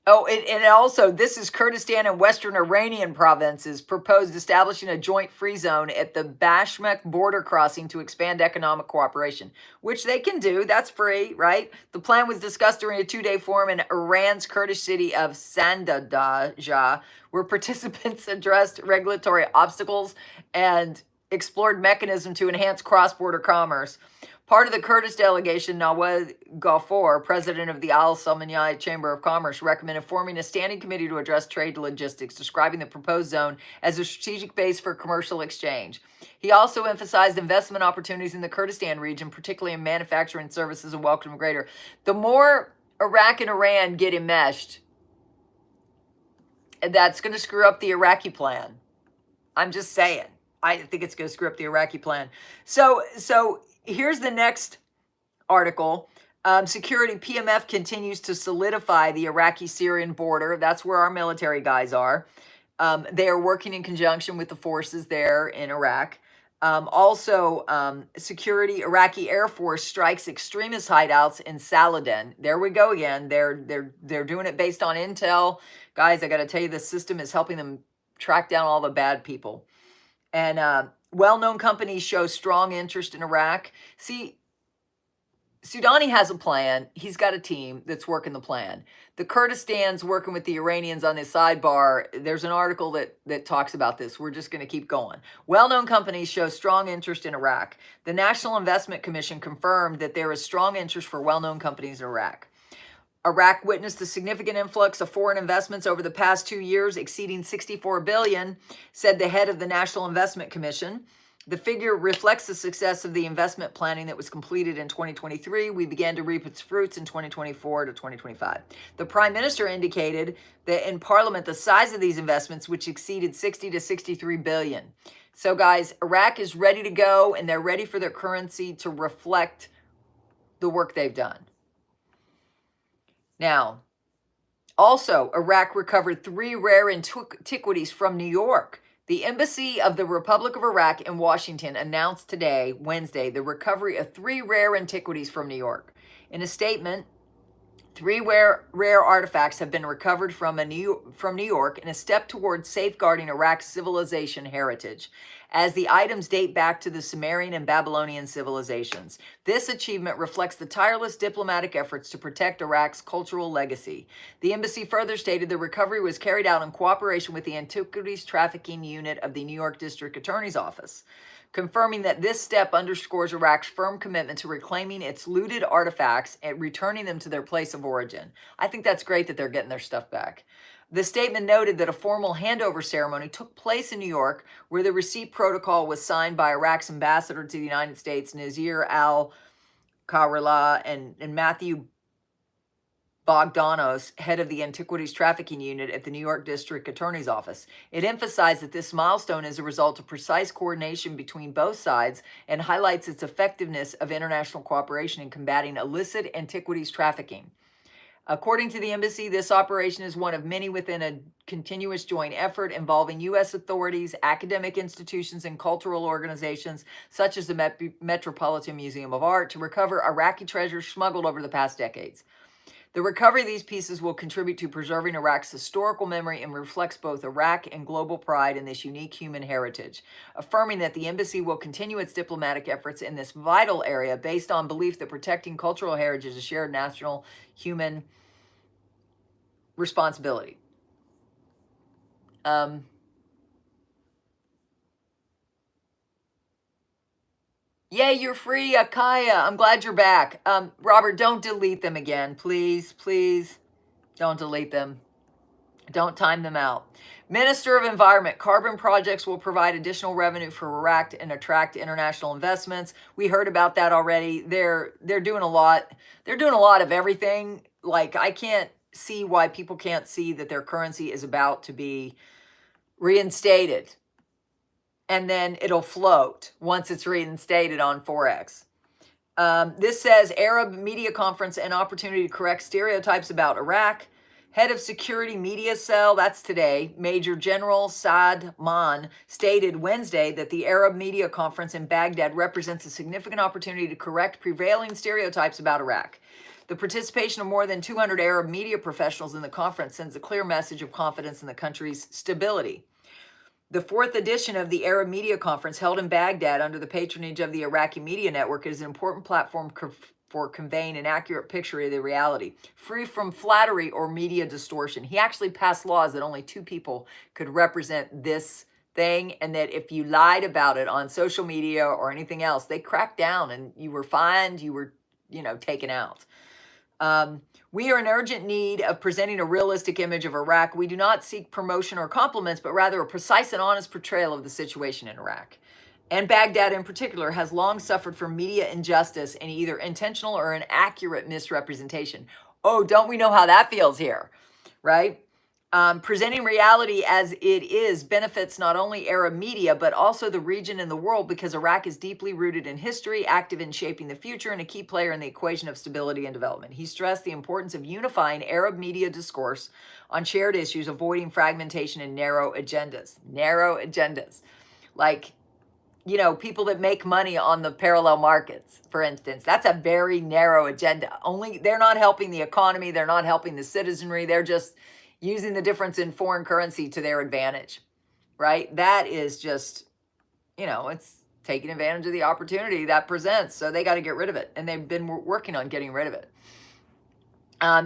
and also this is Kurdistan and Western Iranian provinces proposed establishing a joint free zone at the Bashmak border crossing to expand economic cooperation, which they can do. That's free, right? The plan was discussed during a 2-day forum in Iran's Kurdish city of Sandaja, where participants addressed regulatory obstacles and explored mechanisms to enhance cross-border commerce. Part of the Kurdish delegation, Nawad Ghafour, president of the Al Salmaniyah Chamber of Commerce, recommended forming a standing committee to address trade logistics, describing the proposed zone as a strategic base for commercial exchange. He also emphasized investment opportunities in the Kurdistan region, particularly in manufacturing services, and welcomed greater. The more Iraq and Iran get enmeshed, that's going to screw up the Iraqi plan. I'm just saying. I think it's going to screw up the Iraqi plan. So here's the next article. Security PMF continues to solidify the Iraqi-Syrian border. That's where our military guys are. They are working in conjunction with the forces there in Iraq. Security Iraqi Air Force strikes extremist hideouts in Saladin. There we go again. They're doing it based on intel. Guys, I got to tell you, the system is helping them track down all the bad people. And well-known companies show strong interest in Iraq. See, Soudani has a plan. He's got a team that's working the plan. The Kurdistan's working with the Iranians on this sidebar. There's an article that talks about this. We're just going to keep going. Well-known companies show strong interest in Iraq. The National Investment Commission confirmed that there is strong interest for well-known companies in Iraq. Iraq witnessed a significant influx of foreign investments over the past 2 years, exceeding $64 billion, said the head of the National Investment Commission. The figure reflects the success of the investment planning that was completed in 2023. We began to reap its fruits in 2024 to 2025. The Prime Minister indicated that in Parliament, the size of these investments, which exceeded 60 to 63 billion. So guys, Iraq is ready to go, and they're ready for their currency to reflect the work they've done. Now, also, Iraq recovered 3 rare antiquities from New York. The Embassy of the Republic of Iraq in Washington announced today, Wednesday, the recovery of 3 rare antiquities from New York. In a statement, 3 rare artifacts have been recovered from New York in a step towards safeguarding Iraq's civilization heritage, as the items date back to the Sumerian and Babylonian civilizations. This achievement reflects the tireless diplomatic efforts to protect Iraq's cultural legacy. The embassy further stated the recovery was carried out in cooperation with the Antiquities Trafficking Unit of the New York District Attorney's Office, confirming that this step underscores Iraq's firm commitment to reclaiming its looted artifacts and returning them to their place of origin. I think that's great that they're getting their stuff back. The statement noted that a formal handover ceremony took place in New York, where the receipt protocol was signed by Iraq's ambassador to the United States, Nazir al-Kharala, and Matthew Bogdanos, head of the Antiquities Trafficking Unit at the New York District Attorney's Office. It emphasized that this milestone is a result of precise coordination between both sides and highlights its effectiveness of international cooperation in combating illicit antiquities trafficking. According to the embassy, this operation is one of many within a continuous joint effort involving U.S. authorities, academic institutions, and cultural organizations such as the Metropolitan Museum of Art to recover Iraqi treasures smuggled over the past decades. The recovery of these pieces will contribute to preserving Iraq's historical memory and reflects both Iraq and global pride in this unique human heritage, affirming that the embassy will continue its diplomatic efforts in this vital area based on belief that protecting cultural heritage is a shared national human responsibility. Yay, you're free, Akaya. I'm glad you're back. Robert, don't delete them again. Please, please don't delete them. Don't time them out. Minister of Environment, carbon projects will provide additional revenue for Iraq and attract international investments. We heard about that already. They're doing a lot. They're doing a lot of everything. Like, I can't see why people can't see that their currency is about to be reinstated. And then it'll float once it's reinstated on Forex. This says Arab Media Conference, an opportunity to correct stereotypes about Iraq. Head of Security Media Cell, that's today, Major General Saad Maan, stated Wednesday that the Arab Media Conference in Baghdad represents a significant opportunity to correct prevailing stereotypes about Iraq. The participation of more than 200 Arab media professionals in the conference sends a clear message of confidence in the country's stability. The 4th edition of the Arab Media Conference, held in Baghdad under the patronage of the Iraqi Media Network, is an important platform for conveying an accurate picture of the reality, free from flattery or media distortion. He actually passed laws that only 2 people could represent this thing, and that if you lied about it on social media or anything else, they cracked down and you were fined, you were, taken out. We are in urgent need of presenting a realistic image of Iraq. We do not seek promotion or compliments, but rather a precise and honest portrayal of the situation in Iraq. And Baghdad in particular has long suffered from media injustice and either intentional or inaccurate misrepresentation. Oh, don't we know how that feels here, right? Presenting reality as it is benefits not only Arab media, but also the region and the world, because Iraq is deeply rooted in history, active in shaping the future, and a key player in the equation of stability and development. He stressed the importance of unifying Arab media discourse on shared issues, avoiding fragmentation and narrow agendas. Narrow agendas. Like, people that make money on the parallel markets, for instance. That's a very narrow agenda. They're not helping the economy. They're not helping the citizenry. They're just using the difference in foreign currency to their advantage, right? That is just, it's taking advantage of the opportunity that presents. So they got to get rid of it. And they've been working on getting rid of it.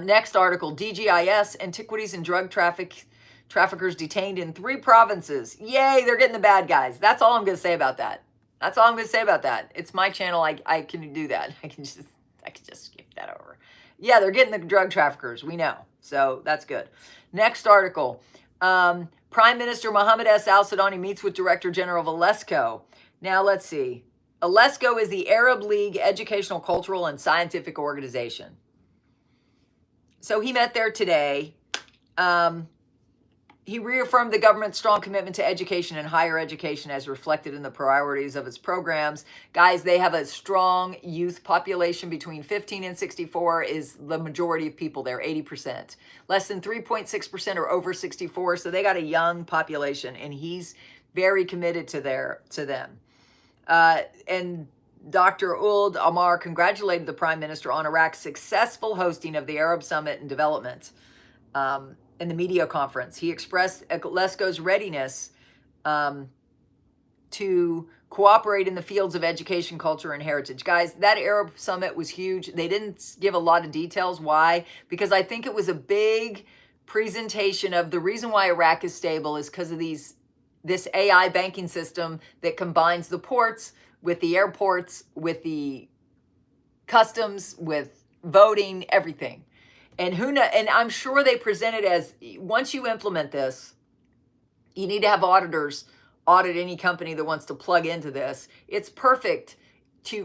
Next article, DGIS, antiquities and drug traffickers detained in 3 provinces. Yay, they're getting the bad guys. That's all I'm going to say about that. That's all I'm going to say about that. It's my channel. I can do that. I can just skip that over. Yeah, they're getting the drug traffickers. We know. So that's good. Next article. Prime Minister Mohammed S. Al-Sudani meets with Director General of UNESCO. Now let's see. UNESCO is the Arab League Educational, Cultural, and Scientific Organization. So he met there today. He reaffirmed the government's strong commitment to education and higher education as reflected in the priorities of its programs. Guys, they have a strong youth population. Between 15 and 64 is the majority of people there, 80%. Less than 3.6% are over 64, so they got a young population, and he's very committed to them. And Dr. Ould Amar congratulated the Prime Minister on Iraq's successful hosting of the Arab Summit and Development in the media conference. He expressed Lesko's readiness to cooperate in the fields of education, culture, and heritage. Guys, that Arab Summit was huge. They didn't give a lot of details. Why? Because I think it was a big presentation of the reason why Iraq is stable is because of this AI banking system that combines the ports with the airports, with the customs, with voting, everything. And and I'm sure they presented as, once you implement this, you need to have auditors audit any company that wants to plug into this. It's perfect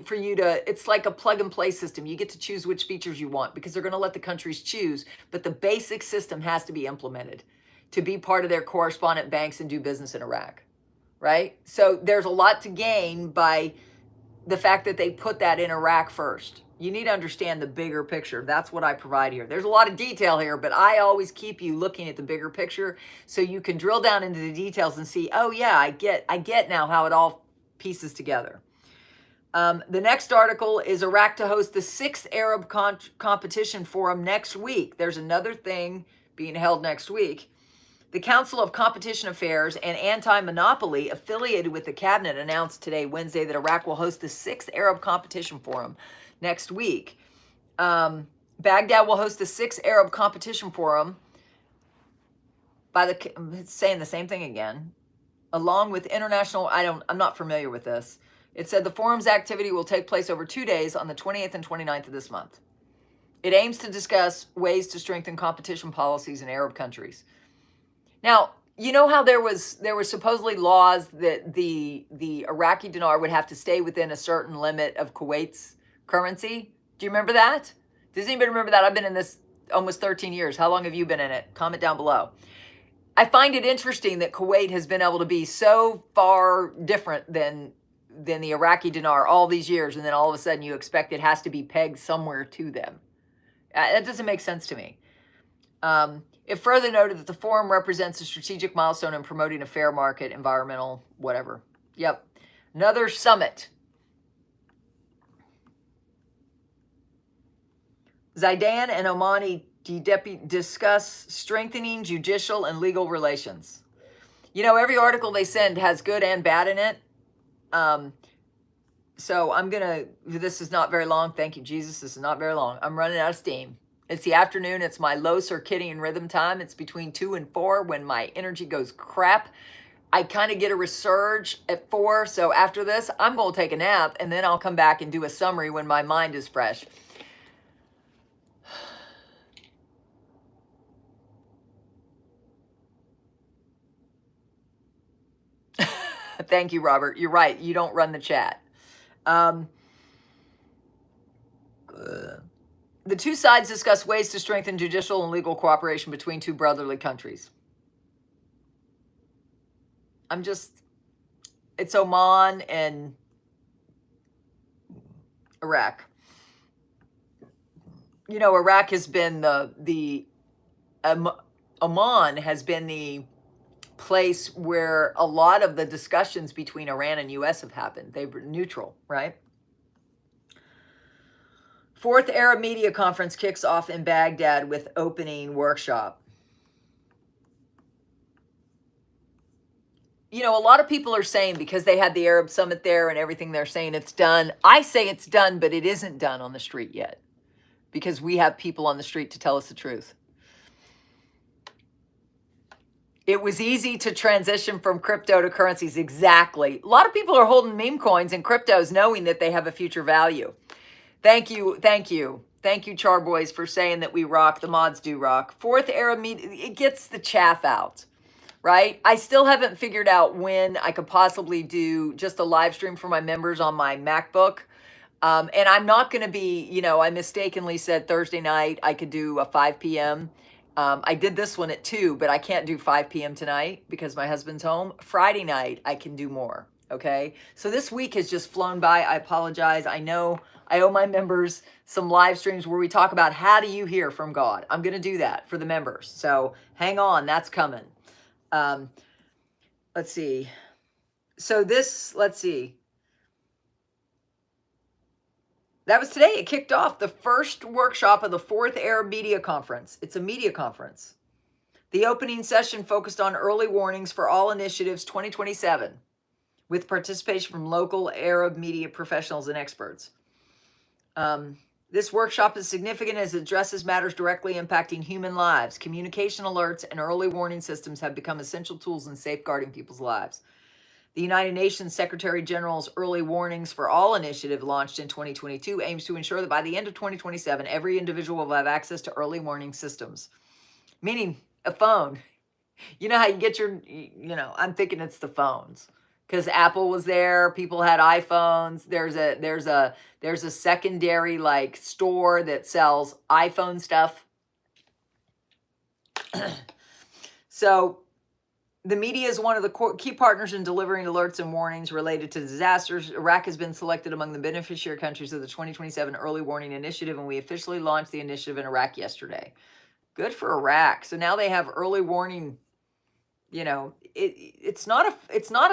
for you to, it's like a plug and play system. You get to choose which features you want because they're going to let the countries choose, but the basic system has to be implemented to be part of their correspondent banks and do business in Iraq, right? So there's a lot to gain by the fact that they put that in Iraq first. You need to understand the bigger picture. That's what I provide here. There's a lot of detail here, but I always keep you looking at the bigger picture so you can drill down into the details and see, oh yeah, I get now how it all pieces together. The next article is Iraq to host the 6th Arab Competition Forum next week. There's another thing being held next week. The Council of Competition Affairs and Anti-Monopoly, affiliated with the cabinet, announced today, Wednesday, that Iraq will host the 6th Arab Competition Forum next week. Baghdad will host the 6th Arab Competition Forum I'm saying the same thing again, along with international, I'm not familiar with this. It said the forum's activity will take place over 2 days on the 28th and 29th of this month. It aims to discuss ways to strengthen competition policies in Arab countries. Now, you know how there were supposedly laws that the Iraqi dinar would have to stay within a certain limit of Kuwait's currency? Do you remember that? Does anybody remember that? I've been in this almost 13 years. How long have you been in it? Comment down below. I find it interesting that Kuwait has been able to be so far different than the Iraqi dinar all these years, and then all of a sudden you expect it has to be pegged somewhere to them. That doesn't make sense to me. It further noted that the forum represents a strategic milestone in promoting a fair market, environmental, whatever. Yep. Another summit. Zaidan and Omani discuss strengthening judicial and legal relations. You know, every article they send has good and bad in it. So this is not very long. Thank you, Jesus. This is not very long. I'm running out of steam. It's the afternoon. It's my low circadian rhythm time. It's between 2 and 4 when my energy goes crap. I kind of get a resurge at 4. So after this, I'm going to take a nap and then I'll come back and do a summary when my mind is fresh. Thank you, Robert. You're right. You don't run the chat. The two sides discuss ways to strengthen judicial and legal cooperation between two brotherly countries. It's Oman and Iraq. You know, Iraq has been Oman has been the place where a lot of the discussions between Iran and U.S. have happened. They were neutral, right? 4th Arab Media Conference kicks off in Baghdad with opening workshop. You know, a lot of people are saying because they had the Arab Summit there and everything, they're saying it's done. I say it's done, but it isn't done on the street yet because we have people on the street to tell us the truth. It was easy to transition from crypto to currencies. Exactly. A lot of people are holding meme coins and cryptos knowing that they have a future value. Thank you, Charboys, for saying that we rock. The mods do rock. 4th Arab Media, it gets the chaff out, right? I still haven't figured out when I could possibly do just a live stream for my members on my MacBook. And I'm not going to be, you know, I mistakenly said Thursday night I could do a 5 p.m. I did this one at 2, but I can't do 5 p.m. tonight because my husband's home. Friday night, I can do more, okay? So this week has just flown by. I apologize. I know I owe my members some live streams where we talk about how do you hear from God. I'm going to do that for the members. So hang on, that's coming. Let's see. So let's see. that was today. It kicked off the first workshop of the 4th Arab Media Conference. It's a media conference. The opening session focused on early warnings for all initiatives 2027, with participation from local Arab media professionals and experts. This workshop is significant as it addresses matters directly impacting human lives. Communication alerts and early warning systems have become essential tools in safeguarding people's lives. The United Nations Secretary General's Early Warnings for All initiative, launched in 2022, aims to ensure that by the end of 2027, every individual will have access to early warning systems, meaning a phone. You know how you get your, I'm thinking it's the phones, because Apple was there. People had iPhones. There's a secondary like store that sells iPhone stuff. So the media is one of the key partners in delivering alerts and warnings related to disasters. Iraq has been selected among the beneficiary countries of the 2027 Early Warning Initiative, and we officially launched the initiative in Iraq yesterday. Good for Iraq. So now they have early warning. It's not a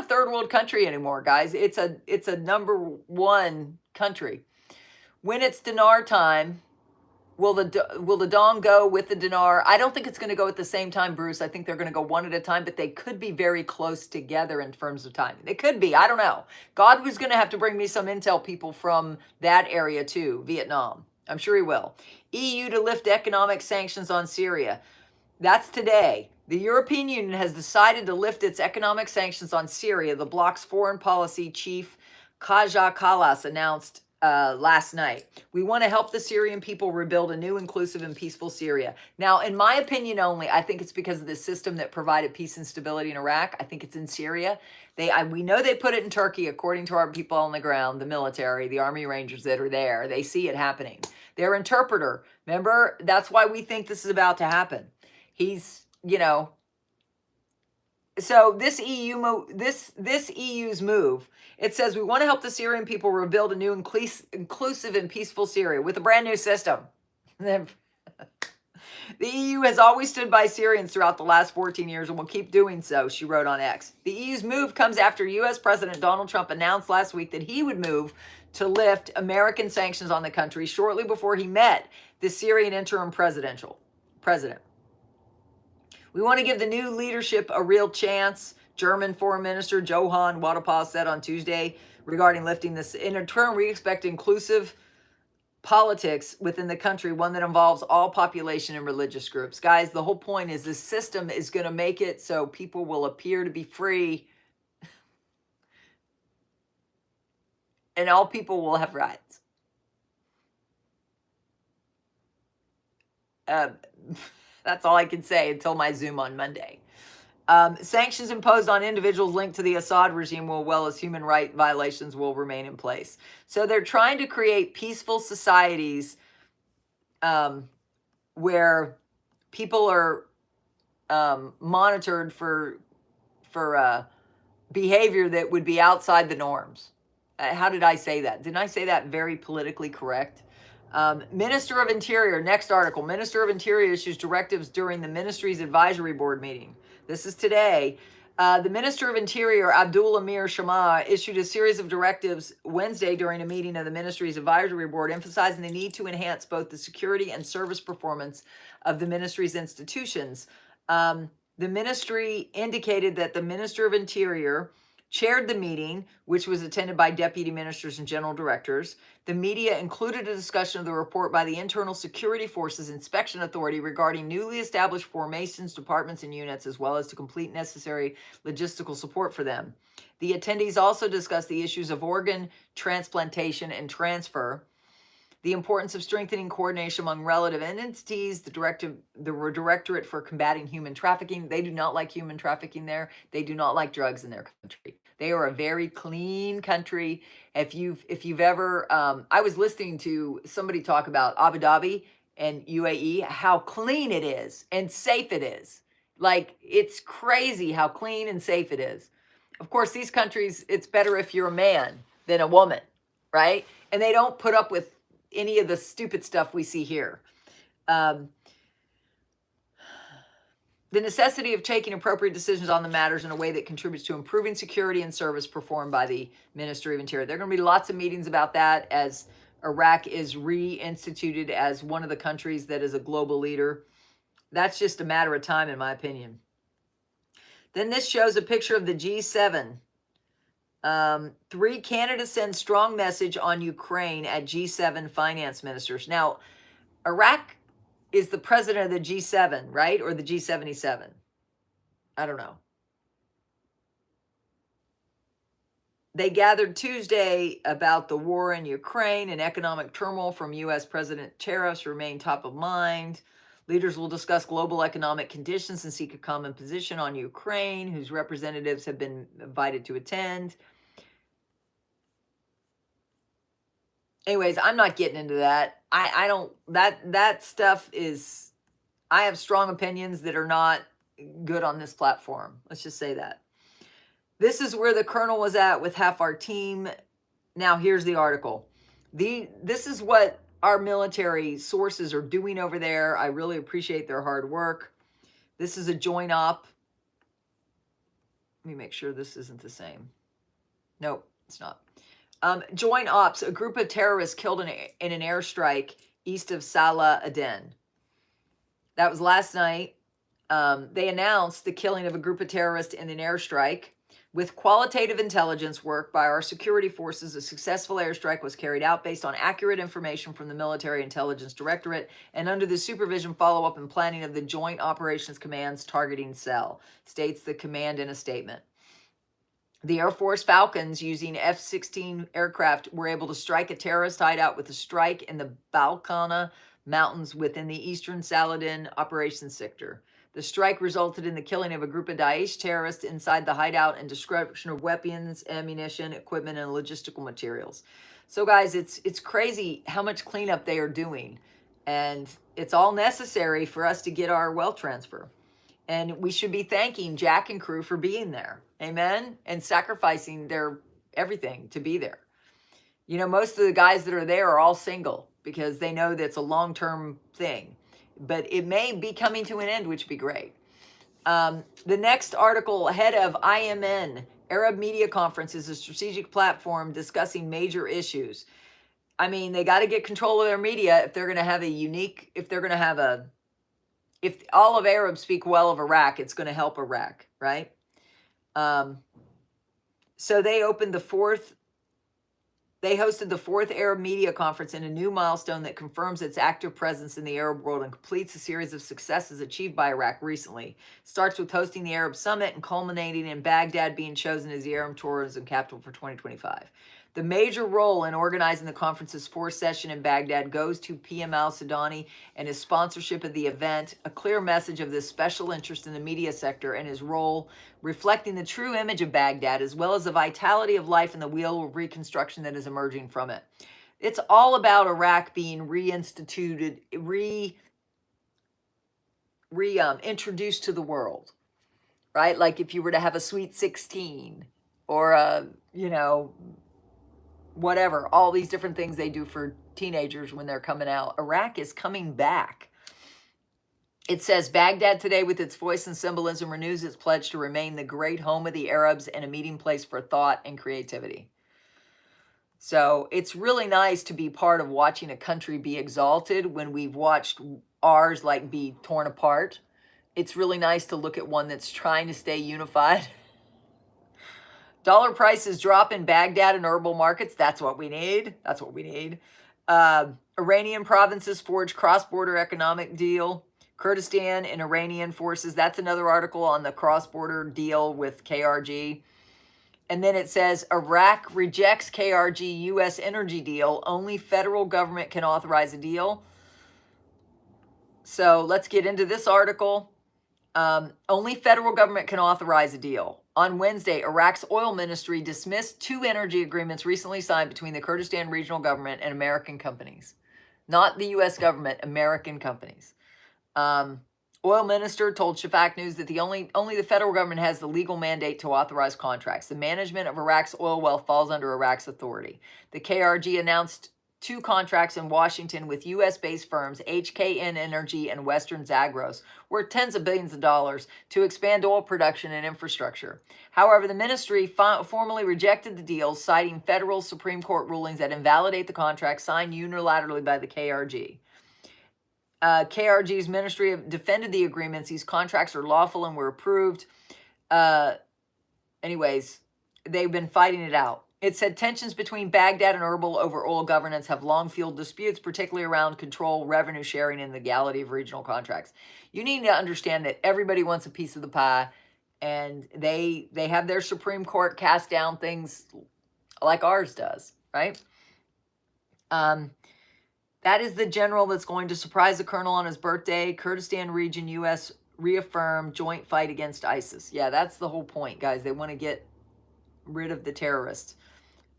third world country anymore, guys. It's a number one country. When it's Dinar time, will the dawn go with the Dinar? I don't think it's going to go at the same time, Bruce. I think they're going to go one at a time, but they could be very close together in terms of time. They could be. I don't know. God was going to have to bring me some intel people from that area too, Vietnam. I'm sure he will. EU to lift economic sanctions on Syria. That's today. The European Union has decided to lift its economic sanctions on Syria, the bloc's foreign policy chief Kaja Kallas announced last night. We want to help the Syrian people rebuild a new, inclusive, and peaceful Syria. Now, in my opinion only, I think it's because of the system that provided peace and stability in Iraq. I think it's in Syria. We know they put it in Turkey, according to our people on the ground, the military, the Army Rangers that are there. They see it happening. Their interpreter, remember, that's why we think this is about to happen. He's, so this EU's move, it says we want to help the Syrian people rebuild a new inclusive and peaceful Syria with a brand new system. The EU has always stood by Syrians throughout the last 14 years and will keep doing so, she wrote on X. The EU's move comes after U.S. President Donald Trump announced last week that he would move to lift American sanctions on the country shortly before he met the Syrian interim president. We want to give the new leadership a real chance, German Foreign Minister Johann Wadapal said on Tuesday regarding lifting this. In turn, we expect inclusive politics within the country, one that involves all population and religious groups. Guys, the whole point is this system is going to make it so people will appear to be free and all people will have rights. That's all I can say until my Zoom on Monday. Sanctions imposed on individuals linked to the Assad regime, as well as human rights violations, will remain in place. So they're trying to create peaceful societies where people are monitored for behavior that would be outside the norms. How did I say that? Didn't I say that very politically correct? Minister of Interior, next article. Minister of Interior issues directives during the ministry's advisory board meeting. This is today. The Minister of Interior, Abdul Amir Shama, issued a series of directives Wednesday during a meeting of the ministry's advisory board, emphasizing the need to enhance both the security and service performance of the ministry's institutions. The ministry indicated that the Minister of Interior chaired the meeting, which was attended by deputy ministers and general directors. The media included a discussion of the report by the Internal Security Forces Inspection Authority regarding newly established formations, departments, and units, as well as to complete necessary logistical support for them. The attendees also discussed the issues of organ transplantation and transfer, the importance of strengthening coordination among relative entities, the Directorate for Combating Human Trafficking. They do not like human trafficking there. They do not like drugs in their country. They are a very clean country. If you've ever, I was listening to somebody talk about Abu Dhabi and UAE, how clean it is and safe it is. Like, it's crazy how clean and safe it is. Of course, these countries, it's better if you're a man than a woman, right? And they don't put up with any of the stupid stuff we see here. The necessity of taking appropriate decisions on the matters in a way that contributes to improving security and service performed by the Ministry of Interior. There are going to be lots of meetings about that as Iraq is reinstituted as one of the countries that is a global leader. That's just a matter of time, in my opinion. Then this shows a picture of the G7. 3 candidates send strong message on Ukraine at G7 finance ministers. Now, Iraq is the president of the G7, right? Or the G77. I don't know. They gathered Tuesday about the war in Ukraine and economic turmoil from U.S. President tariffs remain top of mind. Leaders will discuss global economic conditions and seek a common position on Ukraine, whose representatives have been invited to attend. Anyways, I'm not getting into that. I don't, that stuff is, I have strong opinions that are not good on this platform. Let's just say that. This is where the colonel was at with half our team. Now here's the article. This is what our military sources are doing over there. I really appreciate their hard work. This is a joint op. Let me make sure this isn't the same. Nope, it's not. Joint ops, a group of terrorists killed in an airstrike east of Salah Aden. That was last night. They announced the killing of a group of terrorists in an airstrike. With qualitative intelligence work by our security forces, a successful airstrike was carried out based on accurate information from the Military Intelligence Directorate and under the supervision, follow-up, and planning of the Joint Operations Command's targeting cell, states the command in a statement. The Air Force Falcons, using F-16 aircraft, were able to strike a terrorist hideout with a strike in the Balkana Mountains within the eastern Saladin operations sector. The strike resulted in the killing of a group of Daesh terrorists inside the hideout and destruction of weapons, ammunition, equipment, and logistical materials. So, guys, it's crazy how much cleanup they are doing. And it's all necessary for us to get our wealth transfer. And we should be thanking Jack and crew for being there. Amen? And sacrificing their everything to be there. You know, most of the guys that are there are all single because they know that's a long-term thing. But it may be coming to an end, which would be great. The next article, ahead of IMN, Arab Media Conference, is a strategic platform discussing major issues. I mean, they got to get control of their media if they're going to have a unique, if all of Arabs speak well of Iraq, it's going to help Iraq, right? So they hosted the 4th Arab Media Conference in a new milestone that confirms its active presence in the Arab world and completes a series of successes achieved by Iraq recently. Starts with hosting the Arab Summit and culminating in Baghdad being chosen as the Arab tourism capital for 2025. The major role in organizing the conference's 4th session in Baghdad goes to PM al-Sudani and his sponsorship of the event, a clear message of this special interest in the media sector and his role, reflecting the true image of Baghdad, as well as the vitality of life and the wheel of reconstruction that is emerging from it. It's all about Iraq being reinstituted, introduced to the world, right? Like if you were to have a Sweet 16 or a, whatever, all these different things they do for teenagers when they're coming out. Iraq is coming back. It says, Baghdad today, with its voice and symbolism, renews its pledge to remain the great home of the Arabs and a meeting place for thought and creativity. So it's really nice to be part of watching a country be exalted when we've watched ours be torn apart. It's really nice to look at one that's trying to stay unified. Dollar prices drop in Baghdad and herbal markets. That's what we need. That's what we need. Iranian provinces forge cross-border economic deal. Kurdistan and Iranian forces. That's another article on the cross-border deal with KRG. And then it says, Iraq rejects KRG U.S. energy deal. Only federal government can authorize a deal. So let's get into this article. Only federal government can authorize a deal. On Wednesday, Iraq's oil ministry dismissed 2 energy agreements recently signed between the Kurdistan regional government and American companies. Not the U.S. government, American companies. Oil minister told Shafak News that only the federal government has the legal mandate to authorize contracts. The management of Iraq's oil wealth falls under Iraq's authority. The KRG announced two contracts in Washington with U.S.-based firms HKN Energy and Western Zagros, worth tens of billions of dollars, to expand oil production and infrastructure. However, the ministry formally rejected the deals, citing federal Supreme Court rulings that invalidate the contract signed unilaterally by the KRG. KRG's ministry have defended the agreements. These contracts are lawful and were approved. Anyways, they've been fighting it out. It said tensions between Baghdad and Erbil over oil governance have long fueled disputes, particularly around control, revenue sharing, and the legality of regional contracts. You need to understand that everybody wants a piece of the pie, and they have their Supreme Court cast down things like ours does, right? That is the general that's going to surprise the colonel on his birthday. Kurdistan region, U.S. reaffirm joint fight against ISIS. Yeah, that's the whole point, guys. They want to get rid of the terrorists.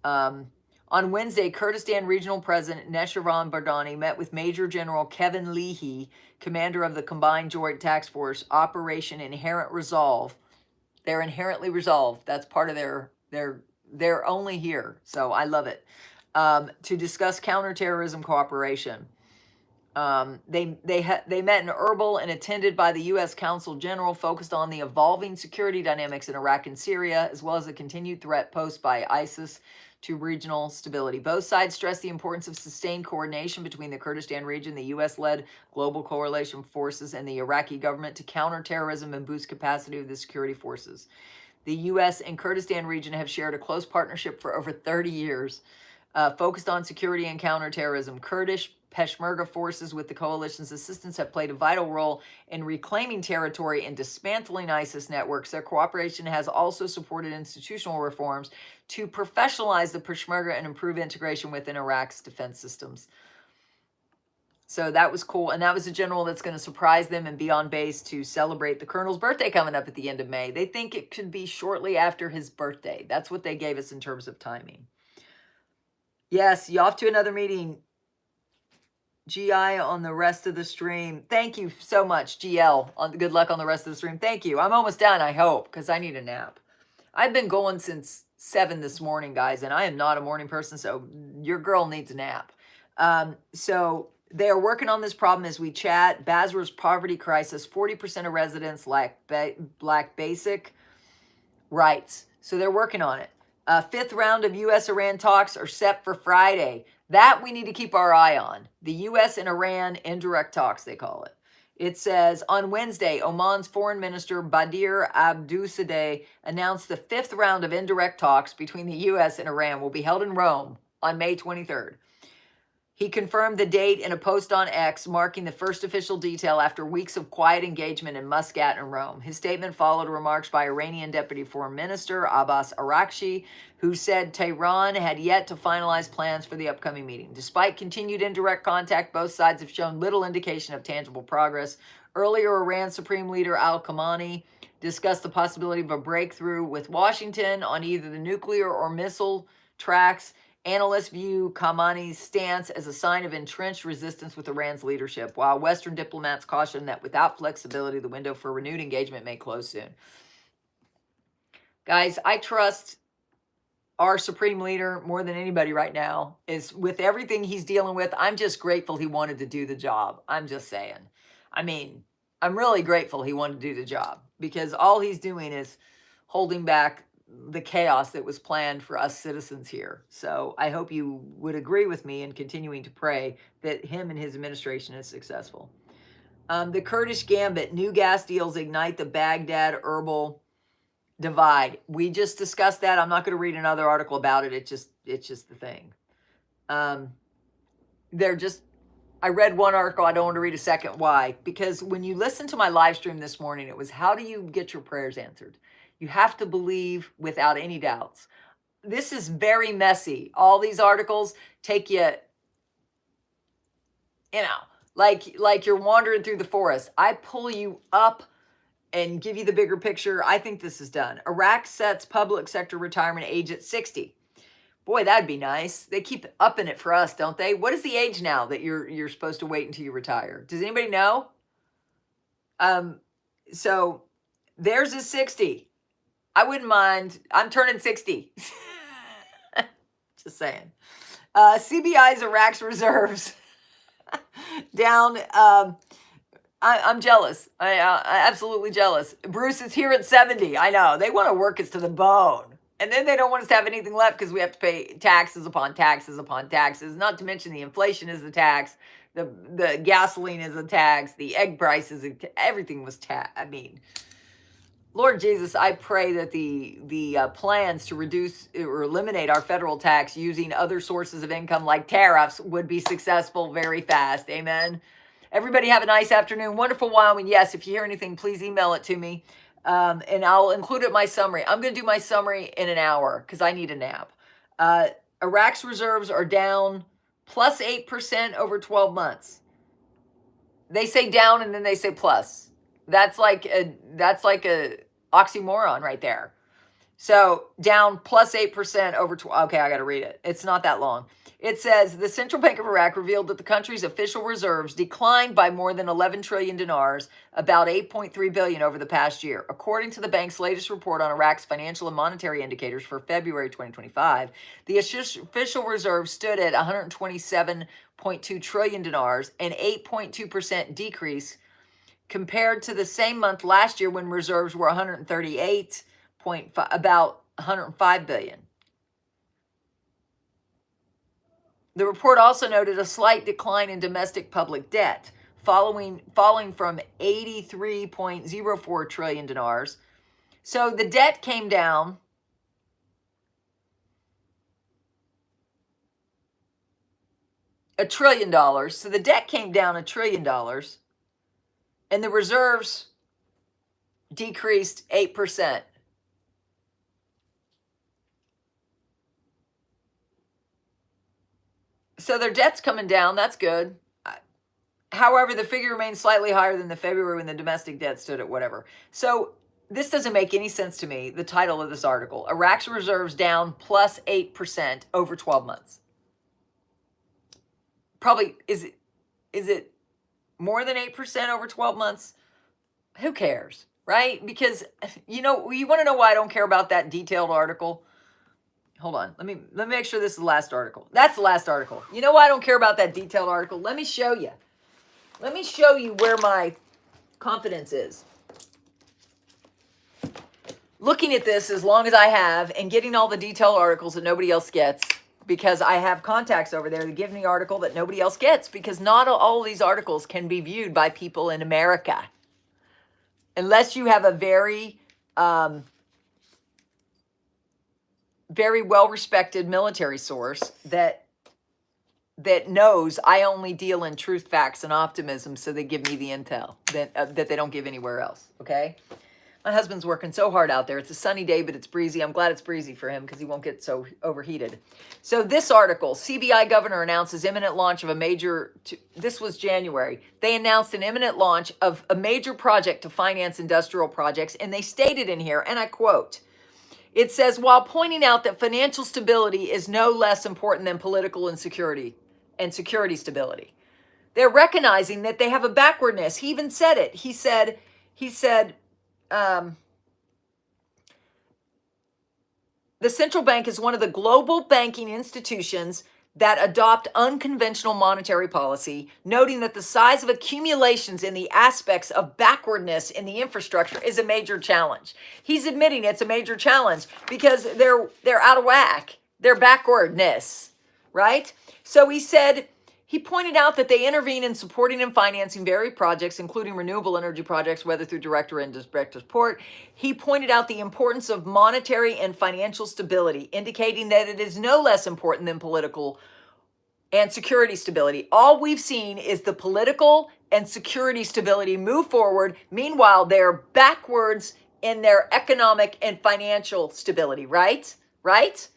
On Wednesday, Kurdistan Regional President Neshirvan Bardani met with Major General Kevin Leahy, commander of the Combined Joint Task Force Operation Inherent Resolve. They're inherently resolved. That's part of they're only here. So I love it. To discuss counterterrorism cooperation. They met in Erbil and attended by the U.S. Consul General, focused on the evolving security dynamics in Iraq and Syria, as well as the continued threat posed by ISIS to regional stability. Both sides stressed the importance of sustained coordination between the Kurdistan region, the U.S.-led Global Coalition Forces, and the Iraqi government to counter terrorism and boost capacity of the security forces. The U.S. and Kurdistan region have shared a close partnership for over 30 years, focused on security and counterterrorism. Kurdish Peshmerga forces, with the coalition's assistance, have played a vital role in reclaiming territory and dismantling ISIS networks. Their cooperation has also supported institutional reforms to professionalize the Peshmerga and improve integration within Iraq's defense systems. So that was cool. And that was a general that's going to surprise them and be on base to celebrate the colonel's birthday coming up at the end of May. They think it could be shortly after his birthday. That's what they gave us in terms of timing. Yes, you off to another meeting. GI on the rest of the stream. Thank you so much, GL. Good luck on the rest of the stream. Thank you. I'm almost done, I hope, because I need a nap. I've been going since 7 this morning, guys, and I am not a morning person, so your girl needs a nap. So they are working on this problem as we chat. Basra's poverty crisis. 40% of residents lack basic rights. So they're working on it. Fifth round of U.S.-Iran talks are set for Friday. That we need to keep our eye on. The U.S. and Iran indirect talks, they call it. It says, on Wednesday, Oman's Foreign Minister Badir Abdusadeh announced the fifth round of indirect talks between the U.S. and Iran will be held in Rome on May 23rd. He confirmed the date in a post on X, marking the first official detail after weeks of quiet engagement in Muscat and Rome. His statement followed remarks by Iranian Deputy Foreign Minister Abbas Araghchi, who said Tehran had yet to finalize plans for the upcoming meeting. Despite continued indirect contact, both sides have shown little indication of tangible progress. Earlier, Iran's Supreme Leader Al-Khamenei discussed the possibility of a breakthrough with Washington on either the nuclear or missile tracks. Analysts view Khamenei's stance as a sign of entrenched resistance with Iran's leadership, while Western diplomats caution that without flexibility, the window for renewed engagement may close soon. Guys, I trust our Supreme Leader more than anybody right now. Is with everything he's dealing with, I'm just grateful he wanted to do the job. I'm just saying. I mean, I'm really grateful he wanted to do the job, because all he's doing is holding back the chaos that was planned for us citizens here. So I hope you would agree with me in continuing to pray that him and his administration is successful. The Kurdish gambit, new gas deals ignite the Baghdad-Erbil divide. We just discussed that. I'm not going to read another article about it. It's just the thing. I read one article. I don't want to read a second. Why? Because when you listen to my live stream this morning, it was, how do you get your prayers answered? You have to believe without any doubts. This is very messy. All these articles take you, like you're wandering through the forest. I pull you up and give you the bigger picture. I think this is done. Iraq sets public sector retirement age at 60. Boy, that'd be nice. They keep upping it for us, don't they? What is the age now that you're supposed to wait until you retire? Does anybody know? So theirs is 60. I wouldn't mind. I'm turning 60. Just saying. CBI's Iraq's reserves down. I'm jealous. I absolutely jealous. Bruce is here at 70. I know. They want to work us to the bone. And then they don't want us to have anything left because we have to pay taxes upon taxes upon taxes. Not to mention the inflation is a tax. The gasoline is a tax. The egg prices, everything was tax. I mean, Lord Jesus, I pray that the plans to reduce or eliminate our federal tax using other sources of income like tariffs would be successful very fast. Amen. Everybody have a nice afternoon. Wonderful Wyoming. Yes, if you hear anything, please email it to me. And I'll include it in my summary. I'm going to do my summary in an hour because I need a nap. Iraq's reserves are down plus 8% over 12 months. They say down and then they say plus. That's like a oxymoron right there. So down plus 8% over. Okay, I got to read it. It's not that long. It says the Central Bank of Iraq revealed that the country's official reserves declined by more than 11 trillion dinars, about 8.3 billion over the past year. According to the bank's latest report on Iraq's financial and monetary indicators for February 2025, the official reserves stood at 127.2 trillion dinars, an 8.2% decrease compared to the same month last year when reserves were 138.5, about 105 billion. The report also noted a slight decline in domestic public debt, falling from 83.04 trillion dinars. So the debt came down $1 trillion. So the debt came down $1 trillion, and the reserves decreased 8%. So their debt's coming down. That's good. However, the figure remains slightly higher than the February when the domestic debt stood at whatever. So this doesn't make any sense to me, the title of this article. Iraq's reserves down plus 8% over 12 months. Probably, is it more than 8% over 12 months? Who cares, right? Because, you want to know why I don't care about that detailed article? Hold on. Let me make sure this is the last article. That's the last article. You know why I don't care about that detailed article? Let me show you. Let me show you where my confidence is. Looking at this as long as I have and getting all the detailed articles that nobody else gets, because I have contacts over there that give me the article that nobody else gets, because not all of these articles can be viewed by people in America. Unless you have a very well-respected military source that knows I only deal in truth, facts, and optimism, so they give me the intel that they don't give anywhere else, okay? My husband's working so hard out there. It's a sunny day, but it's breezy. I'm glad it's breezy for him because he won't get so overheated. So this article, CBI governor announces imminent launch of a major, this was January. They announced an imminent launch of a major project to finance industrial projects, and they stated in here, and I quote, it says, while pointing out that financial stability is no less important than political insecurity and security stability. They're recognizing that they have a backwardness. He even said it. He said, the central bank is one of the global banking institutions that adopt unconventional monetary policy, noting that the size of accumulations in the aspects of backwardness in the infrastructure is a major challenge. He's admitting it's a major challenge because they're out of whack. Their backwardness, right? So he pointed out that they intervene in supporting and financing various projects, including renewable energy projects, whether through direct or indirect support. He pointed out the importance of monetary and financial stability, indicating that it is no less important than political and security stability. All we've seen is the political and security stability move forward. Meanwhile, they're backwards in their economic and financial stability, right? Right?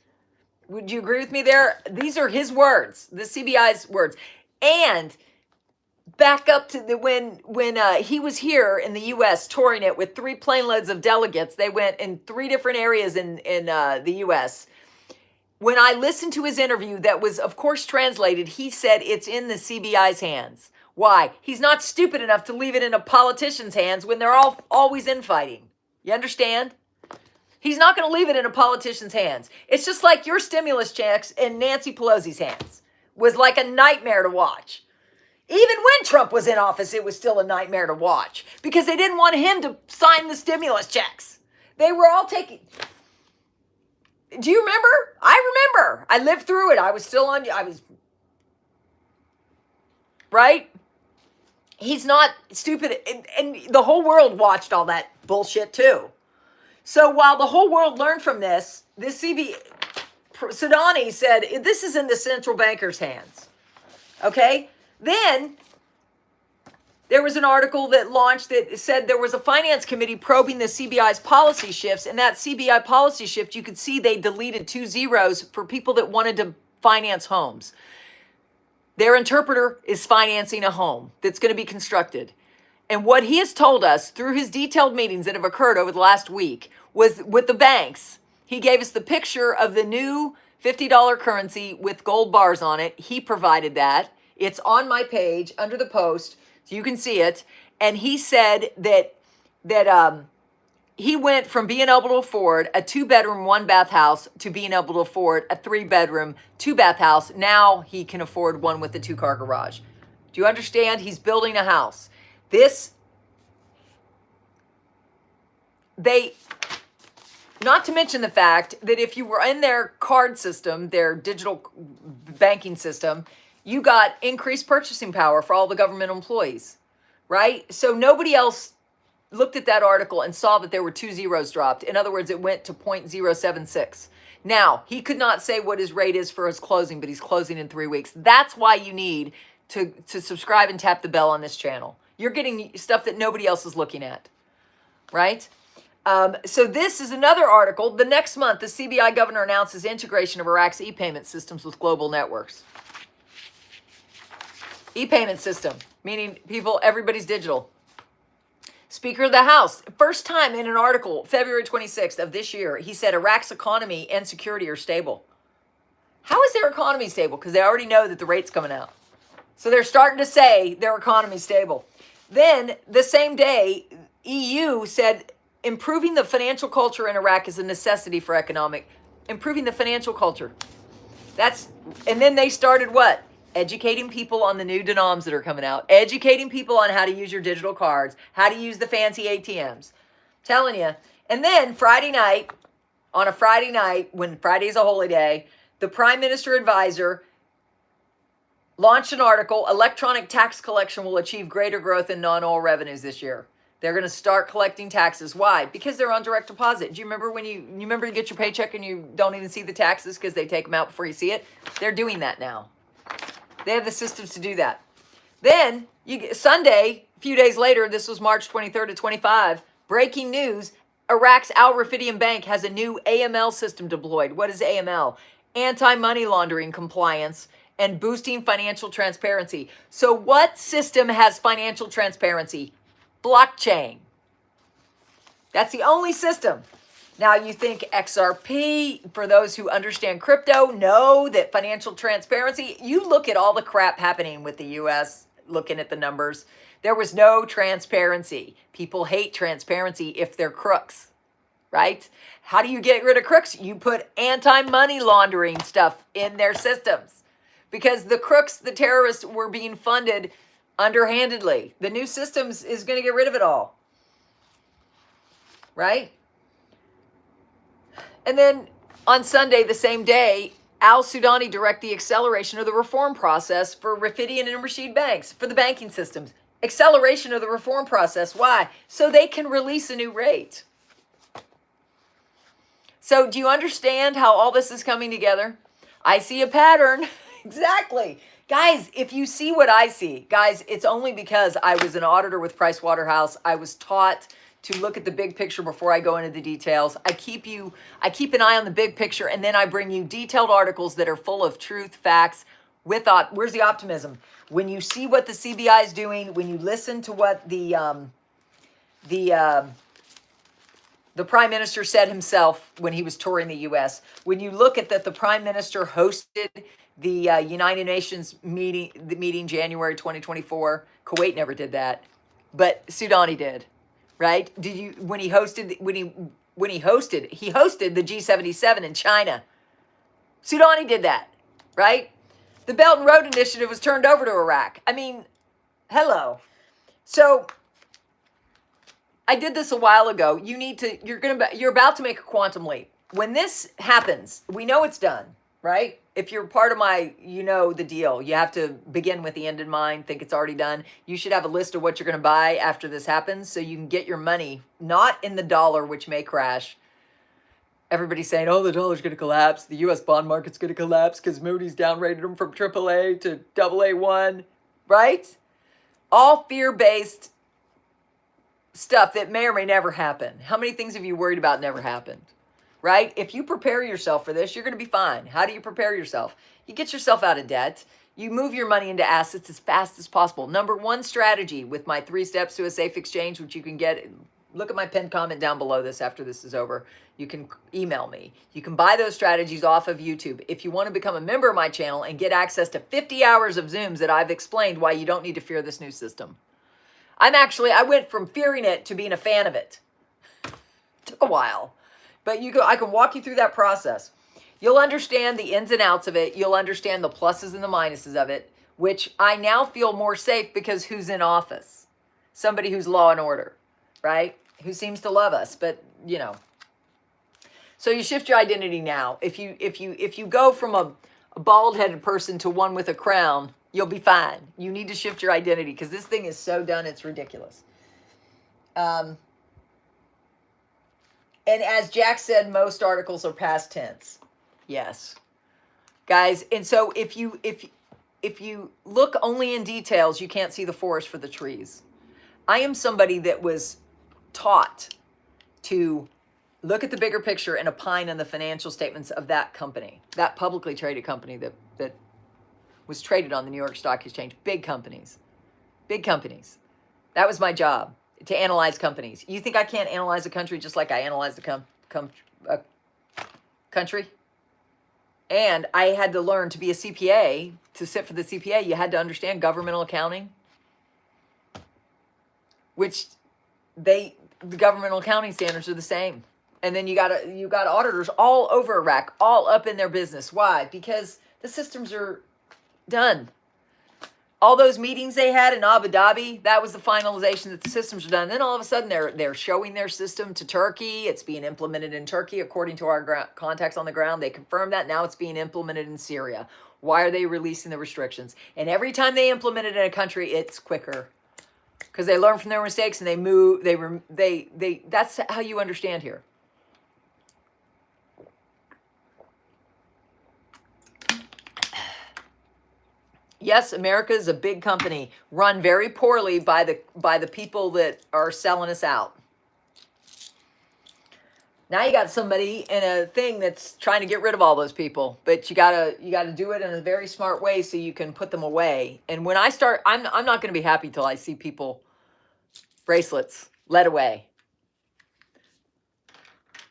Would you agree with me there? These are his words, the CBI's words. And back up to when he was here in the U.S. touring it with 3 plane loads of delegates. They went in 3 different areas in the U.S. When I listened to his interview that was, of course, translated, he said it's in the CBI's hands. Why? He's not stupid enough to leave it in a politician's hands when they're always infighting. You understand? He's not going to leave it in a politician's hands. It's just like your stimulus checks in Nancy Pelosi's hands was like a nightmare to watch. Even when Trump was in office, it was still a nightmare to watch because they didn't want him to sign the stimulus checks. They were all taking... Do you remember? I remember. I lived through it. I was still on... Right? He's not stupid. And the whole world watched all that bullshit too. So while the whole world learned from this Sudani said, this is in the central banker's hands. Okay? Then there was an article that launched that said there was a finance committee probing the CBI's policy shifts. And that CBI policy shift, you could see they deleted 2 zeros for people that wanted to finance homes. Their interpreter is financing a home that's going to be constructed. And what he has told us through his detailed meetings that have occurred over the last week was with the banks. He gave us the picture of the new $50 currency with gold bars on it. He provided that. It's on my page under the post, so you can see it. And he said that he went from being able to afford a 2-bedroom, 1-bath house to being able to afford a 3-bedroom, 2-bath house. Now he can afford one with a 2-car garage. Do you understand? He's building a house. Not to mention the fact that if you were in their card system, their digital banking system, you got increased purchasing power for all the government employees, right? So nobody else looked at that article and saw that there were 2 zeros dropped. In other words, it went to 0.076. Now, he could not say what his rate is for his closing, but he's closing in 3 weeks. That's why you need to subscribe and tap the bell on this channel. You're getting stuff that nobody else is looking at, right? So this is another article. The next month, the CBI governor announces integration of Iraq's e-payment systems with global networks. E-payment system, meaning everybody's digital. Speaker of the House, first time in an article, February 26th of this year, he said Iraq's economy and security are stable. How is their economy stable? Because they already know that the rate's coming out. So they're starting to say their economy's stable. Then, the same day, EU said improving the financial culture in Iraq is a necessity for improving the financial culture. And then they started what? Educating people on the new denoms that are coming out. Educating people on how to use your digital cards. How to use the fancy ATMs. Telling you. And then on a Friday night, when Friday's a holy day, the Prime Minister Advisor launched an article, electronic tax collection will achieve greater growth in non-oil revenues this year. They're going to start collecting taxes. Why? Because they're on direct deposit. Do you remember when you get your paycheck and you don't even see the taxes because they take them out before you see it? They're doing that now. They have the systems to do that. Then, Sunday, a few days later, this was March 23rd to 25, breaking news, Iraq's Al Rafidian Bank has a new AML system deployed. What is AML? Anti-money laundering compliance and boosting financial transparency. So what system has financial transparency? Blockchain. That's the only system. Now you think XRP, for those who understand crypto, know that financial transparency, you look at all the crap happening with the US, looking at the numbers, there was no transparency. People hate transparency if they're crooks, right? How do you get rid of crooks? You put anti-money laundering stuff in their systems because the crooks, the terrorists were being funded underhandedly. The new systems is going to get rid of it all, right? And then on Sunday, the same day, al-Sudani direct the acceleration of the reform process for Rafidian and Rashid banks, for the banking systems. Acceleration of the reform process. Why? So they can release a new rate. So do you understand how all this is coming together? I see a pattern. Exactly. Guys, if you see what I see, guys, it's only because I was an auditor with Price Waterhouse. I was taught to look at the big picture before I go into the details. I keep an eye on the big picture, and then I bring you detailed articles that are full of truth, facts, where's the optimism? When you see what the CBI is doing, when you listen to what the Prime Minister said himself when he was touring the U.S., when you look at that the Prime Minister hosted the United Nations meeting January 2024, Kuwait never did that, but Sudani did. Right? When he when he hosted the G77 in China. Soudani did that, right? The Belt and Road Initiative was turned over to Iraq. I mean, hello. So I did this a while ago. You're about to make a quantum leap. When this happens, we know it's done, right? If you're part of you know the deal. You have to begin with the end in mind, think it's already done. You should have a list of what you're going to buy after this happens so you can get your money, not in the dollar, which may crash. Everybody's saying, oh, the dollar's going to collapse. The U.S. bond market's going to collapse because Moody's downgraded them from AAA to AA1, right? All fear-based stuff that may or may never happen. How many things have you worried about never happened? Right? If you prepare yourself for this, you're going to be fine. How do you prepare yourself? You get yourself out of debt. You move your money into assets as fast as possible. Number one strategy with my 3 steps to a safe exchange, which you can get. Look at my pinned comment down below this after this is over. You can email me. You can buy those strategies off of YouTube. If you want to become a member of my channel and get access to 50 hours of Zooms that I've explained why you don't need to fear this new system. I went from fearing it to being a fan of it. Took a while. But I can walk you through that process. You'll understand the ins and outs of it. You'll understand the pluses and the minuses of it, which I now feel more safe because who's in office? Somebody who's law and order, right? Who seems to love us, but you know. So you shift your identity now. If you go from a bald-headed person to one with a crown, you'll be fine. You need to shift your identity because this thing is so done, it's ridiculous. And as Jack said, most articles are past tense. Yes. Guys, and so if you look only in details, you can't see the forest for the trees. I am somebody that was taught to look at the bigger picture and opine on the financial statements of that company, that publicly traded company that was traded on the New York Stock Exchange. Big companies. Big companies. That was my job. To analyze companies. You think I can't analyze a country just like I analyze the country? And I had to learn to be a CPA. To sit for the CPA, you had to understand governmental accounting, which the governmental accounting standards are the same. And then you got auditors all over Iraq, all up in their business. Why? Because the systems are done. All those meetings they had in Abu Dhabi, that was the finalization that the systems are done. And then all of a sudden, they're showing their system to Turkey. It's being implemented in Turkey, according to our contacts on the ground. They confirmed that. Now it's being implemented in Syria. Why are they releasing the restrictions? And every time they implement it in a country, it's quicker. Because they learn from their mistakes and they move. That's how you understand here. Yes, America is a big company run very poorly by the people that are selling us out. Now you got somebody in a thing that's trying to get rid of all those people, but you gotta do it in a very smart way so you can put them away. And when I start, I'm not gonna be happy till I see people bracelets led away,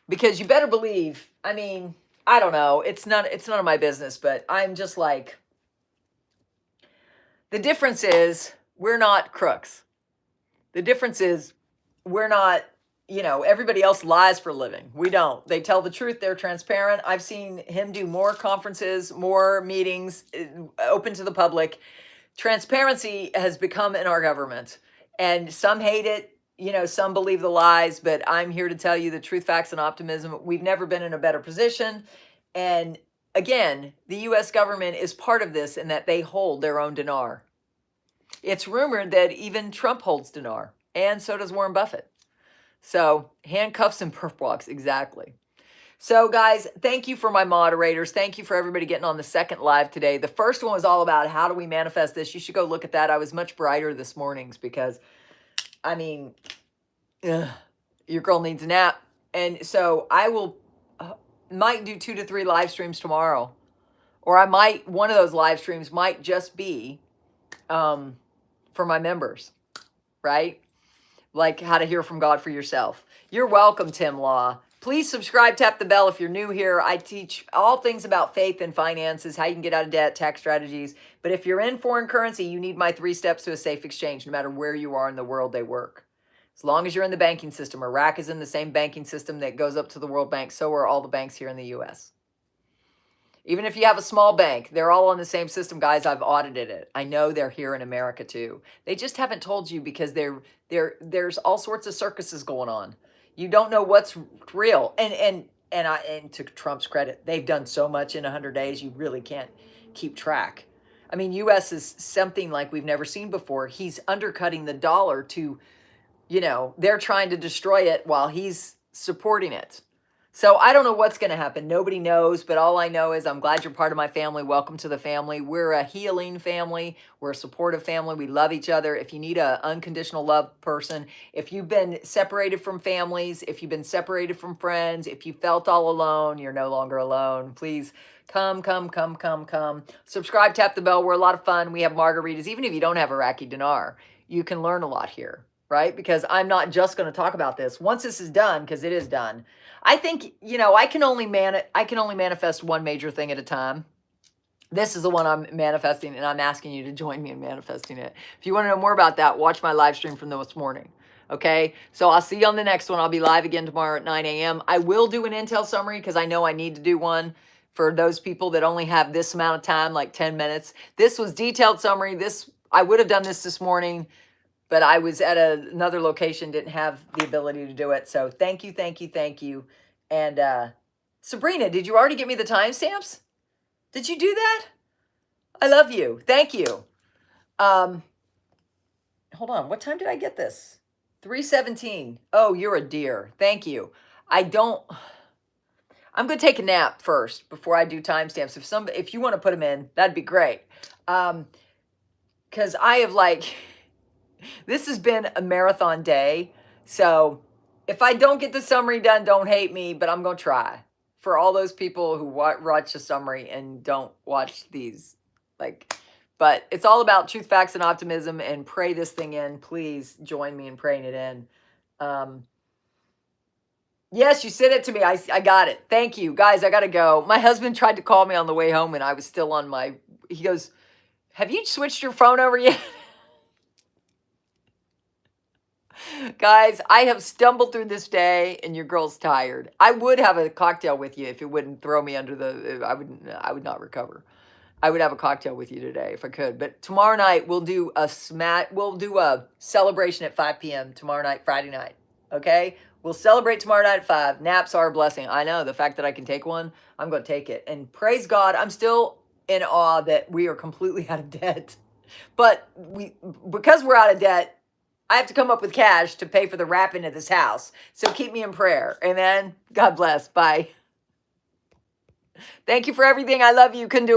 because you better believe. I mean, I don't know. It's none of my business, but I'm just like. The difference is we're not crooks. The difference is we're not, everybody else lies for a living. We don't. They tell the truth. They're transparent. I've seen him do more conferences, more meetings, open to the public. Transparency has become in our government. And some hate it. Some believe the lies. But I'm here to tell you the truth, facts, and optimism. We've never been in a better position. And again, the U.S. government is part of this in that they hold their own dinar. It's rumored that even Trump holds dinar, and so does Warren Buffett. So handcuffs and perp walks, exactly. So guys, thank you for my moderators. Thank you for everybody getting on the second live today. The first one was all about how do we manifest this. You should go look at that. I was much brighter this morning because, I mean, your girl needs a nap. And so I might do 2 to 3 live streams tomorrow, or one of those live streams might just be for my members, right? Like how to hear from God for yourself. You're welcome, Tim Law. Please subscribe, tap the bell if you're new here. I teach all things about faith and finances, how you can get out of debt, tax strategies. But if you're in foreign currency, you need my 3 steps to a safe exchange, no matter where you are in the world they work. As long as you're in the banking system. Iraq is in the same banking system that goes up to the World Bank. So are all the banks here in the U.S. Even if you have a small bank, they're all on the same system, guys. I've audited it. I know they're here in America too. They just haven't told you because there's all sorts of circuses going on. You don't know what's real. And to Trump's credit, they've done so much in 100 days, you really can't keep track. I mean, U.S. is something like we've never seen before. He's undercutting the dollar to, they're trying to destroy it while he's supporting it. So I don't know what's going to happen. Nobody knows, but all I know is I'm glad you're part of my family. Welcome to the family. We're a healing family. We're a supportive family. We love each other. If you need an unconditional love person, if you've been separated from families, if you've been separated from friends, if you felt all alone, you're no longer alone. Please come. Subscribe, tap the bell. We're a lot of fun. We have margaritas. Even if you don't have Iraqi dinar, you can learn a lot here, right? Because I'm not just going to talk about this. Once this is done, because it is done, I think, I can only manifest one major thing at a time. This is the one I'm manifesting, and I'm asking you to join me in manifesting it. If you want to know more about that, watch my live stream from this morning. Okay? So I'll see you on the next one. I'll be live again tomorrow at 9 a.m. I will do an intel summary because I know I need to do one for those people that only have this amount of time, like 10 minutes. This was detailed summary. I would have done this morning, but I was at another location, didn't have the ability to do it. So thank you. And Sabrina, did you already get me the timestamps? Did you do that? I love you. Thank you. Hold on. What time did I get this? 3:17. Oh, you're a dear. Thank you. I'm going to take a nap first before I do timestamps. If you want to put them in, that'd be great. Because I have this has been a marathon day. So if I don't get the summary done, don't hate me, but I'm going to try. For all those people who watch the summary and don't watch these, but it's all about truth, facts, and optimism, and pray this thing in. Please join me in praying it in. Yes, you said it to me. I got it. Thank you. Guys, I got to go. My husband tried to call me on the way home, and I was still on he goes, have you switched your phone over yet? Guys, I have stumbled through this day, and your girl's tired. I would have a cocktail with you if it wouldn't throw me under I would not recover. I would have a cocktail with you today if I could. But tomorrow night we'll do a celebration at 5 p.m. tomorrow night, Friday night. Okay? We'll celebrate tomorrow night at 5. Naps are a blessing. I know. The fact that I can take one, I'm going to take it. And praise God, I'm still in awe that we are completely out of debt. But because we're out of debt, I have to come up with cash to pay for the wrapping of this house. So keep me in prayer. Amen. God bless. Bye. Thank you for everything. I love you. Couldn't do it.